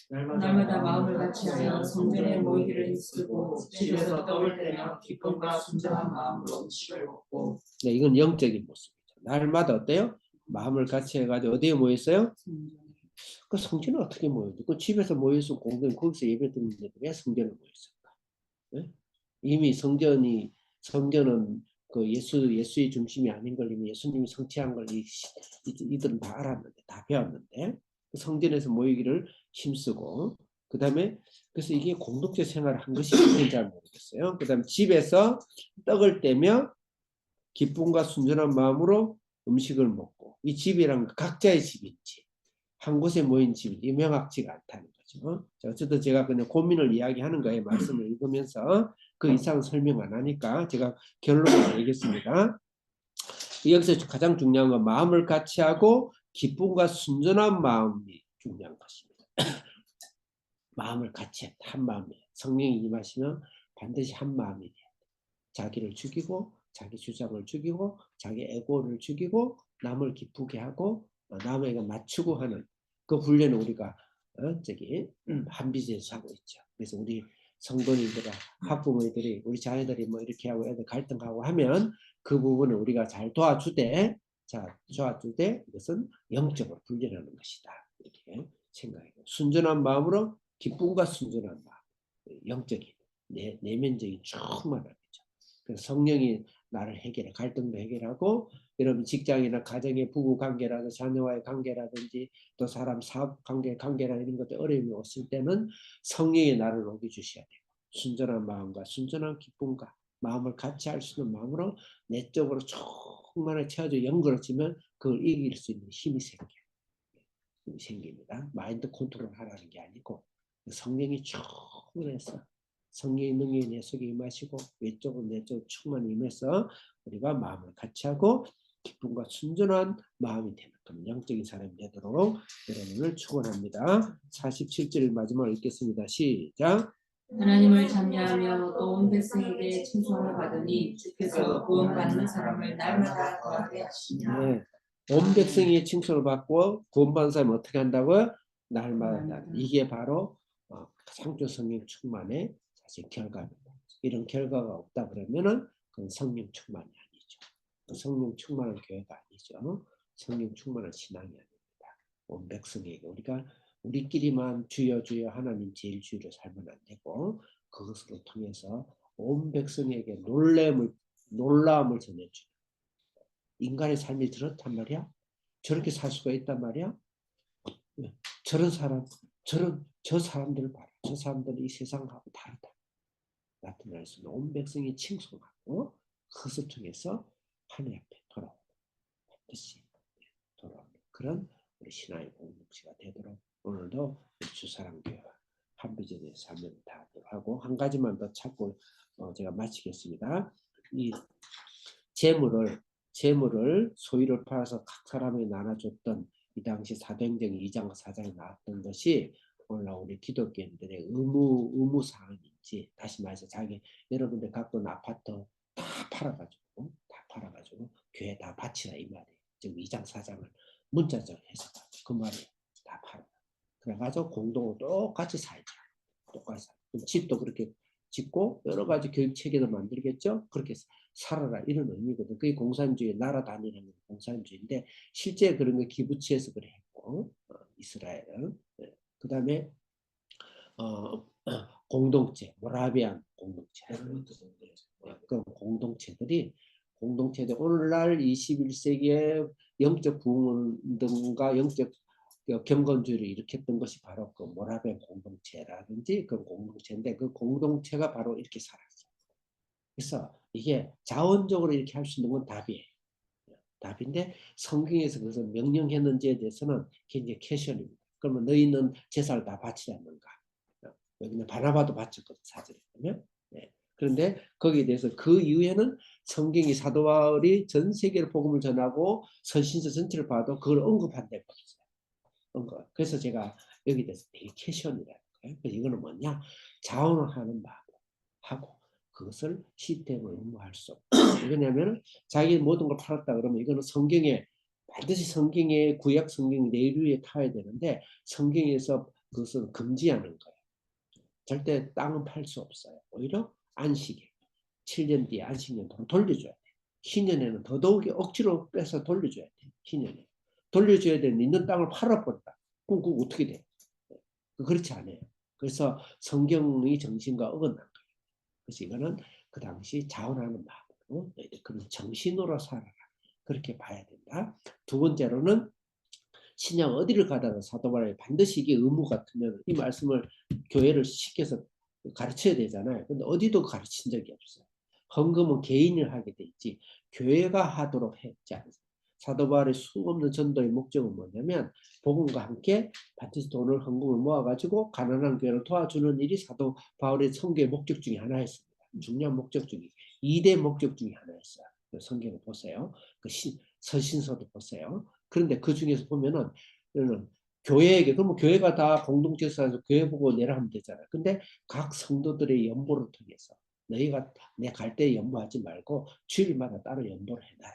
날마다 마음을 같이하여 성전에 모이기를 힘쓰고 집에서 떡을 떼며 기쁨과 순전한 마음으로 음식을 먹고. 네, 이건 영적인 모습이죠. 날마다 어때요? 마음을 같이 해가지고 어디에 모였어요? 그 성전에 어떻게 모였지? 그 집에서 모여서 공동 거기서 예배 드리는데 왜 성전에 모였을까? 네? 이미 성전은 그 예수의 중심이 아닌 걸 이미 예수님이 성취한 걸 이들은 다 알았는데 다 배웠는데 그 성전에서 모이기를 힘쓰고 그 다음에 그래서 이게 공동체 생활을 한 것이 뭔지 잘 모르겠어요. 그 다음에 집에서 떡을 떼며 기쁨과 순전한 마음으로 음식을 먹고 이 집이란 각자의 집인지 한 곳에 모인 집이 명확치가 않다는 거죠. 어쨌든 제가 그냥 고민을 이야기하는 거예요. 말씀을 읽으면서 그 이상 설명 안 하니까 제가 결론을 내겠습니다. 여기서 가장 중요한 건 마음을 같이 하고 기쁨과 순전한 마음이 중요한 것입니다. 마음을 같이 해, 한 마음이에요. 성령이 임하시면 반드시 한 마음이 돼요. 자기를 죽이고 자기 주장을 죽이고 자기 에고를 죽이고 남을 기쁘게 하고 남에게 맞추고 하는 그 훈련을 우리가 한비제에서 하고 있죠. 그래서 우리 성도님들과 학부모들이 우리 자녀들이 뭐 이렇게 하고 애들 갈등하고 하면 그 부분을 우리가 잘 도와주되 이것은 영적으로 훈련하는 것이다. 이렇게 생각해요. 순전한 마음으로 기쁨과 순전한 마음, 영적인 내면적인 충만한 거죠. 그래서 성령이 나를 해결해 갈등도 해결하고 여러분 직장이나 가정의 부부 관계라든지 자녀와의 관계라든지 또 사람 사업 관계나 이런 것들 어려움이 왔을 때는 성령이 나를 오게 주셔야 되고 순전한 마음과 순전한 기쁨과 마음을 같이 할 수 있는 마음으로 내적으로 충만하게 채워져 연결해지면 그걸 이길 수 있는 힘이 생깁니다. 마인드 컨트롤 하라는 게 아니고 성령이 충만해서 성령의 능력이 내 속에 임하시고 외적으로 내적으로 충만히 임해서 우리가 마음을 같이 하고 기쁨과 순전한 마음이 되는 그런 영적인 사람이 되도록 여러분을 축원합니다. 47절 마지막으로 읽겠습니다. 시작. 하나님을 찬미하며 또 온 백성에게 칭송을 받으니 주께서 구원받는 사람을 날마다 더하게 하시니라. 네. 온 백성이 칭송을 받고 구원받는 사람이 어떻게 한다고요? 날마다. 이게 바로 상주 성령 충만의 사실 결과입니다. 이런 결과가 없다 그러면은 그건 성령 충만이 아니죠. 성령 충만한 교회가 아니죠. 성령 충만한 신앙이 아닙니다. 온 백성에게 우리가 우리끼리만 주여 주여 하나님 제일 주의로 살면 안 되고 그것으로 통해서 온 백성에게 놀라움을 전해주는 인간의 삶이 저렇단 말이야. 저렇게 살 수가 있단 말이야. 저런 사람, 저 사람들을 봐라. 저 사람들은 이 세상하고 다르다. 나타날 수 있는 온 백성이 칭송하고 그것을 통해서 하나님 앞에 돌아오는 뜻이 돌아오는 그런 우리 신앙의 공동체가 되도록 오늘도 주사랑교회와 한비전의 삶을 다하도록 하고 한 가지만 더 찾고 제가 마치겠습니다. 이 재물을 소유를 팔아서 각 사람에게 나눠줬던 이 당시 사도행전 2장 4장에 나왔던 것이 오늘 우리 기독교인들의 의무 사항인지 다시 말해서 여러분들 갖고 있는 아파트 다 팔아가지고 교회 다 바치라 이 말이에요. 지금 2장 4장을 문자적으로 해석하고 그 말이에요. 다 팔아. 그래가지고 공동으로 똑같이 살자. 똑같이 살자. 집도 그렇게 짓고 여러 가지 교육 체계도 만들겠죠. 그렇게 살아라 이런 의미거든. 그게 공산주의 나라 단위라는 공산주의인데 실제 그런 거 기부치에서 그래 했고 이스라엘은 그 다음에 공동체 모라비안 공동체 그 공동체들 오늘날 21세기의 영적 부흥운동과 영적 경건주의를 일으켰던 것이 바로 그 모라비안 공동체라든지 그 공동체인데 그 공동체가 바로 이렇게 살았어요. 그래서 이게 자원적으로 이렇게 할 수 있는 건 답이에요. 답인데 성경에서 그것을 명령했는지에 대해서는 굉장히 퀘션입니다. 그러면 너희는 제사를 다 바치지 않는가? 여기는 바나바도 바쳤거든 사절에 보면. 네. 그런데 거기에 대해서 그 이후에는 성경이 사도 바울이 전 세계를 복음을 전하고 선신서 전체를 봐도 그걸 언급한다고 했어요. 그래서 제가 여기 대해서 되게 퀘션이라는 거예요. 그래서 이거는 뭐냐? 자원을 하는 하고 그것을 시스템을 의무할 수 없다. 왜냐하면 자기 모든 걸 팔았다 그러면 이거는 반드시 성경의 구약 성경 내류에 타야 되는데 성경에서 그것은 금지하는 거예요. 절대 땅은 팔 수 없어요. 오히려 안식일 7년 뒤에 안식년 돌려줘야 돼. 희년에는 더더욱이 억지로 빼서 돌려줘야 돼. 희년에 돌려줘야 되는데 있는 땅을 팔아버린다. 그럼 그거 어떻게 돼? 그렇지 않아요. 그래서 성경의 정신과 어긋난 거예요. 그래서 이거는 그 당시 자원하는 마음으로 그런 정신으로 살아라. 그렇게 봐야 된다. 두 번째로는 신약 어디를 가다가 사도 바울이 반드시 이게 의무 같으면 이 말씀을 교회를 시켜서 가르쳐야 되잖아요. 근데 어디도 가르친 적이 없어요. 헌금은 개인이 하게 돼 있지 교회가 하도록 했지 않습니까? 사도 바울의 수없는 전도의 목적은 뭐냐면 복음과 함께 반드시 돈을 헌금을 모아가지고 가난한 교회를 도와주는 일이 사도 바울의 선교의 목적 중에 하나였습니다. 중요한 목적 중에 2대 목적 중에 하나였어요. 성경을 보세요. 서신서도 보세요. 그런데 그 중에서 보면은 교회에게 그러면 교회가 다 공동체에서 교회 보고 내라 하면 되잖아요. 근데 각 성도들의 연보를 통해서 너희가 내 갈 때 연보하지 말고 주일마다 따로 연보를 해놔라.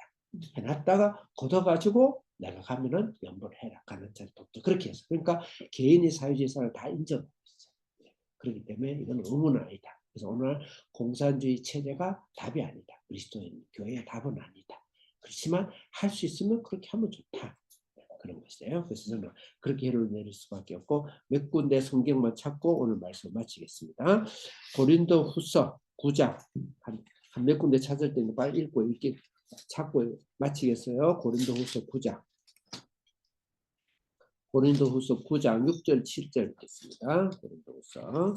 해놨다가 걷어가지고 내가 가면은 연보를 해라. 가는 자리 돕죠. 그렇게 해서 그러니까 개인의 사유재산을 다 인정하고 있어요. 그렇기 때문에 이건 의무는 아니다. 그래서 오늘 공산주의 체제가 답이 아니다. 그리스도인 교회의 답은 아니다. 그렇지만 할 수 있으면 그렇게 하면 좋다. 그런 것이에요. 그래서 저는 그렇게 해를 내릴 수밖에 없고 몇 군데 성경만 찾고 오늘 말씀 마치겠습니다. 고린도 후서 9장 한 몇 군데 찾을 때는 빨리 읽고 읽기 찾고 마치겠어요. 고린도 후서 9장. 고린도 후서 9장 6절 7절 읽겠습니다. 고린도 후서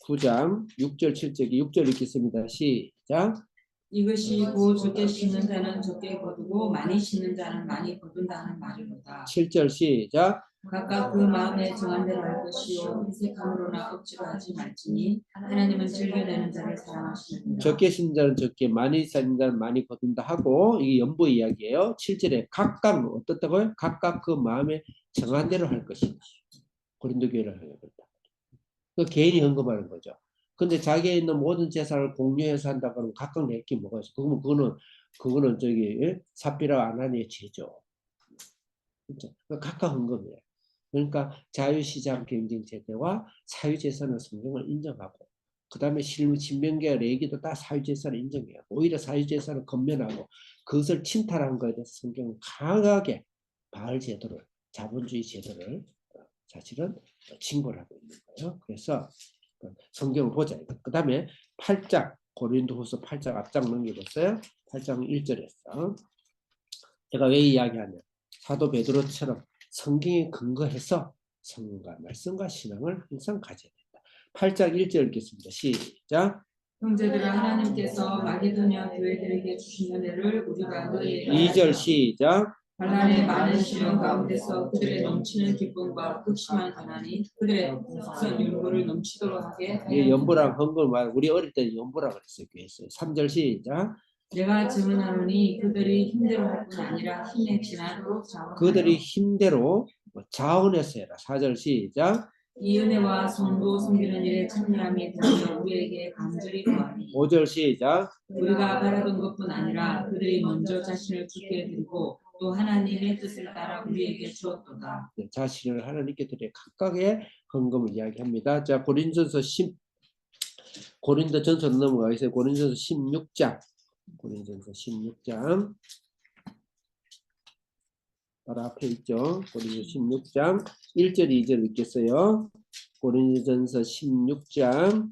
9장 6절 7절 6절 읽겠습니다. 시작. 이것이 곧 적게 심는 자는 적게 거두고 많이 심는 자는 많이 거둔다는 말이로다. 7절 시작. 각각 그 마음에 정한 대로 할 것이요 인색함으로나 억지로 하지 말지니 하나님은 즐겨내는 자를 사랑하시느니라. 적게 심는 자는 적게 많이 심는 자는 많이 거둔다 하고 이게 연보 이야기예요. 7절에 각각 어떻다고요? 각각 그 마음에 정한 대로 할 것이다. 고린도 교회를 하겠다. 그 개인이 헌금하는 거죠. 근데 자기에 있는 모든 재산을 공유해서 한다 그러면 각각 내게 뭐가 있어? 그러면 그거는 저기 삽비라 아나니의 죄죠. 그렇죠? 각각 헌금이에요. 그러니까 자유시장 경쟁 제도와 사유재산을 성경을 인정하고 그 다음에 신명기와 레위기도 다 사유재산을 인정해요. 오히려 사유재산을 건면하고 그것을 침탈한 것에 대해서 성경은 강하게 바알 제도를 자본주의 제도를 사실은 징벌하고 있는 거예요. 그래서 성경을 보자. 그 다음에 8장 고린도후서 8장 앞장 넘겨봤어요. 8장 1절에서 제가 왜 이야기하냐. 사도 베드로처럼 성경에 근거해서 성경과 말씀과 신앙을 항상 가져야 된다. 8장 1절 읽겠습니다. 시작. 형제들아 하나님께서 마게도냐 교회들에게 주신 은혜를 우리가 너희에게 2절 시작. 환난의 많은 시련 가운데서 그들의 넘치는 기쁨과 극심한 가난이 그들의 속선 연고를 넘치도록 하게 이 연보랑 헌금 말 우리 어릴 때 연보라 그랬어요. 교회에서. 3절 시작. 내가 증언하노니 그들이 힘대로 할 뿐 아니라 힘에 지나도록 그들이 힘대로 자원해서 해라. 4절 시작. 이 은혜와 성도 섬기는 일에 참여함이 되며 우리에게 간절히 구하니 5절 시작. 우리가 바라던 것뿐 아니라 그들이 먼저 자신을 주께 드리고 또 하나님의 뜻을 따라 우리에게 주었도다. 자신을 하나님께 드려 각각의 헌금을 이야기합니다. 자, 고린도전서 넘어가겠어요. 고린도전서 16장. 고린도전서 16장. 바로 앞에 있죠. 고린도 16장 1절 2절 읽겠어요. 고린도전서 16장.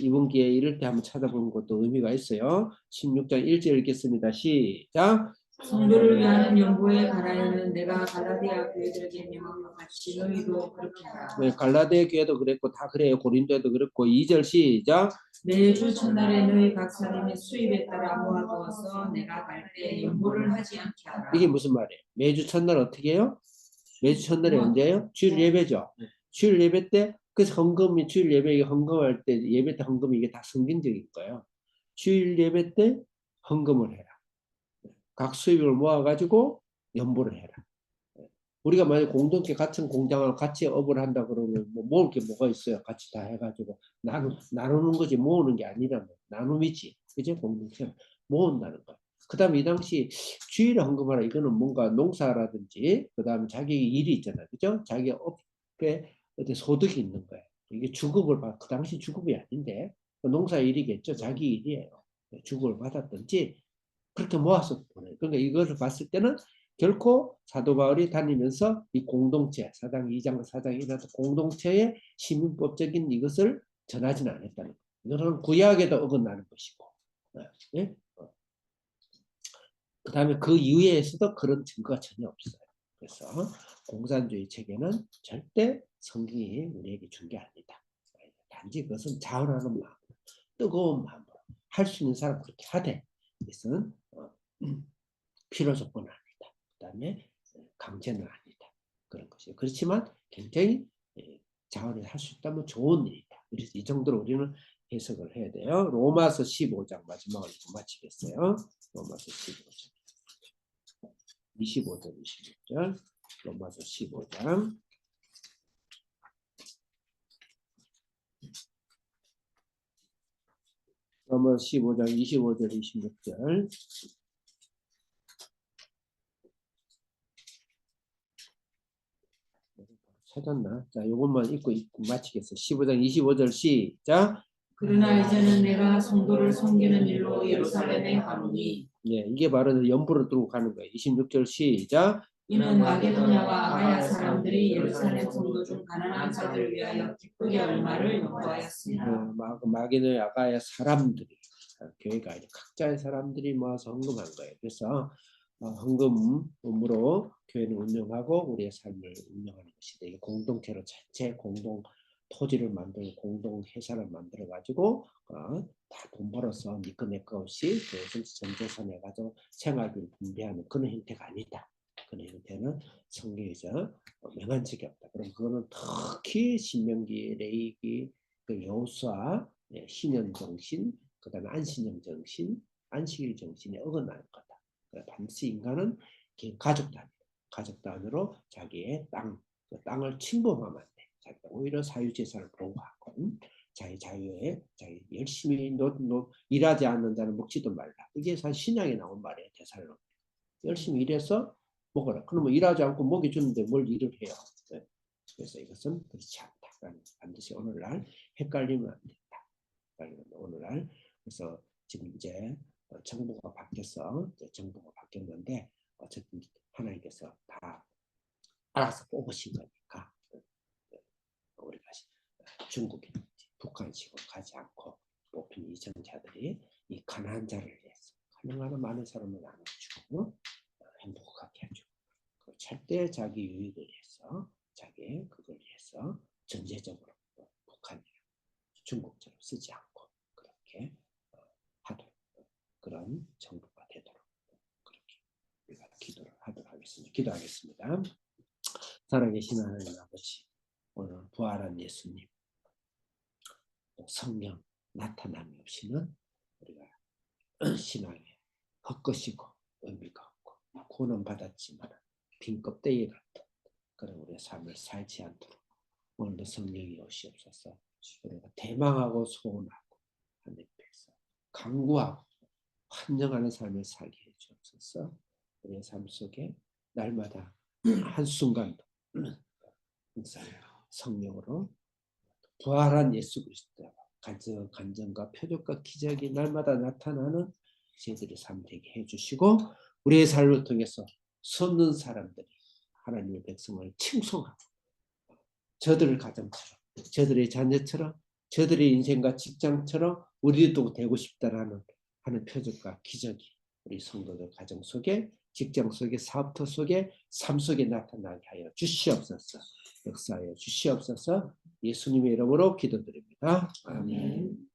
이번 기회에 이럴 때 한번 찾아보는 것도 의미가 있어요. 16장 1절 읽겠습니다. 시작. 성도를 위하는 연보에 관하여는 내가 갈라디아 교회들에게 명한 것 같이 너희도 그렇게 하라. 네, 갈라디아 교회도 그랬고 다 그래요. 고린도에도 그랬고 2절 시작. 매주 첫날에 너희 각 사람의 수입에 따라 모아두어서 내가 갈 때 연보를 하지 않게 하라. 이게 무슨 말이에요? 매주 첫날 어떻게 해요? 매주 첫날이 언제예요? 주일 예배죠. 주일 예배 때 그래서 헌금이 주일 예배 헌금할 때 예배 때 헌금이 이게 다 성경적인 거예요. 주일 예배 때 헌금을 해라. 각 수입을 모아가지고 연보를 해라. 우리가 만약 공동체 같은 공장을 같이 업을 한다 그러면 뭐 모을 게 뭐가 있어요? 같이 다 해가지고 나누는 거지 모으는 게 아니라면 나눔이지. 그죠? 공동체 모은다는 거. 그 다음에 이 당시 주일에 헌금하라. 이거는 뭔가 농사라든지 그 다음에 자기 일이 있잖아요. 그죠? 자기 업에 어떤 소득이 있는 거예요. 이게 주급을 그 당시 주급이 아닌데 농사 일이겠죠. 자기 일이에요. 주급을 받았든지 그렇게 모아서 보내요. 그러니까 이것을 봤을 때는 결코 사도 바울이 다니면서 이 공동체, 사장 2장, 4장 이라도 공동체의 시민법적인 이것을 전하지는 않았다는 거예요. 이거는 구약에도 어긋나는 것이고. 예? 그 다음에 그 이후에서도 그런 증거가 전혀 없어요. 그래서 공산주의 체계는 절대 성경이 우리에게 준 게 아니다. 단지 그것은 자원하는 마음. 뜨거운 마음으로 할 수 있는 사람 그렇게 하되 이것은 필요 조건은 아니다. 그다음에 강제는 아니다. 그런 것이에요. 그렇지만 굉장히 자원을 할 수 있다면 좋은 일이다. 그래서 이 정도로 우리는 해석을 해야 돼요. 로마서 15장 마지막으로 마치겠어요. 로마서 15장 25절 26절 로마서 15장 로마서 15장 25절 26절 찾았나? 자, 요것만 읽고 마치겠어요. 15장 25절 시작. 그러나 이제는 내가 성도를 섬기는 일로 예루살렘에 가노니 예, 이게 바로 연보로 들고 가는 거예요. 26절 시작. 이는 마게도냐와 아가야 사람들이 예루살렘 성도 중 가난한 자들을 위하여 기쁘게 얼마를 연구하였습니다. 마게도냐 아가야 사람들이 교회가 아니라 각자의 사람들이 모아서 헌금한 거예요. 그래서 헌금으로 교회는 운영하고 우리의 삶을 운영하는 것이다. 이게 공동체로 자체 공동 토지를 만들고 공동 회사를 만들어 가지고 다 돈 벌어서 니꺼 내꺼 없이 그것을 전 재산해 가지고 생활비를 분배하는 그런 형태가 아니다. 그런 형태는 성경에서 명한 적이 없다. 그럼 그거는 특히 신명기, 레위기, 그 여호수아, 신현 정신, 그다음에 안신형 정신, 안식일 정신에 어긋나는 거다. 반드시 인간은 가족 단위로 자기의 그 땅을 침범하면 안 돼. 오히려 사유재산을 보호하고 자기 자유에 자기 열심히 일하지 않는 자는 먹지도 말라. 이게 사실 신약에 나온 말이에요. 데살로니가. 열심히 일해서 먹어라. 그러면 일하지 않고 먹이 주는데 뭘 일을 해요. 네. 그래서 이것은 그렇지 않다. 반드시 오늘날 헷갈리면 안 된다. 오늘날 그래서 지금 이제 정부가 정부가 바뀌었는데 어쨌든 하나님께서 다 알아서 뽑으신 거니까 우리가 중국이든지 북한식으로 가지 않고 뽑힌 이정자들이 이 가난한 자를 위해서 가능한 많은 사람을 나눠주고 행복하게 해주고 절대 자기 유익을 위해서 자기 그걸 위해서 전제적으로 북한이나 중국처럼 쓰지 않고 그렇게 하도록 그런 정부가 되도록 그렇게 우리가 기도를 하도록 하겠습니다. 기도하겠습니다. 살아계신 하나님 아버지, 오늘 부활한 예수님, 성령 나타남이 없이는 우리가 신앙에 헛것이고 의미가 없고 구원 받았지만 빈 껍데기 같은 그런 우리의 삶을 살지 않도록 오늘도 성령이 오시옵소서. 우리가 대망하고 소원하고 하나님께서 강구하고 환영하는 삶을 살게 해주옵소서. 우리의 삶 속에 날마다 한순간도 항상 성령으로 부활한 예수 그리스도 간증과 표적과 기적이 날마다 나타나는 저희들의 삶 되게 해주시고 우리의 삶을 통해서 섰는 사람들이 하나님의 백성을 칭송하고 저들의 가정처럼 저들의 자녀처럼 저들의 인생과 직장처럼 우리도 되고 싶다라는 하는 표적과 기적이 우리 성도들 가정 속에 직장 속에 사업터 속에 삶 속에 나타나게 하여 주시옵소서. 역사하여 주시옵소서. 예수님의 이름으로 기도드립니다. 아멘.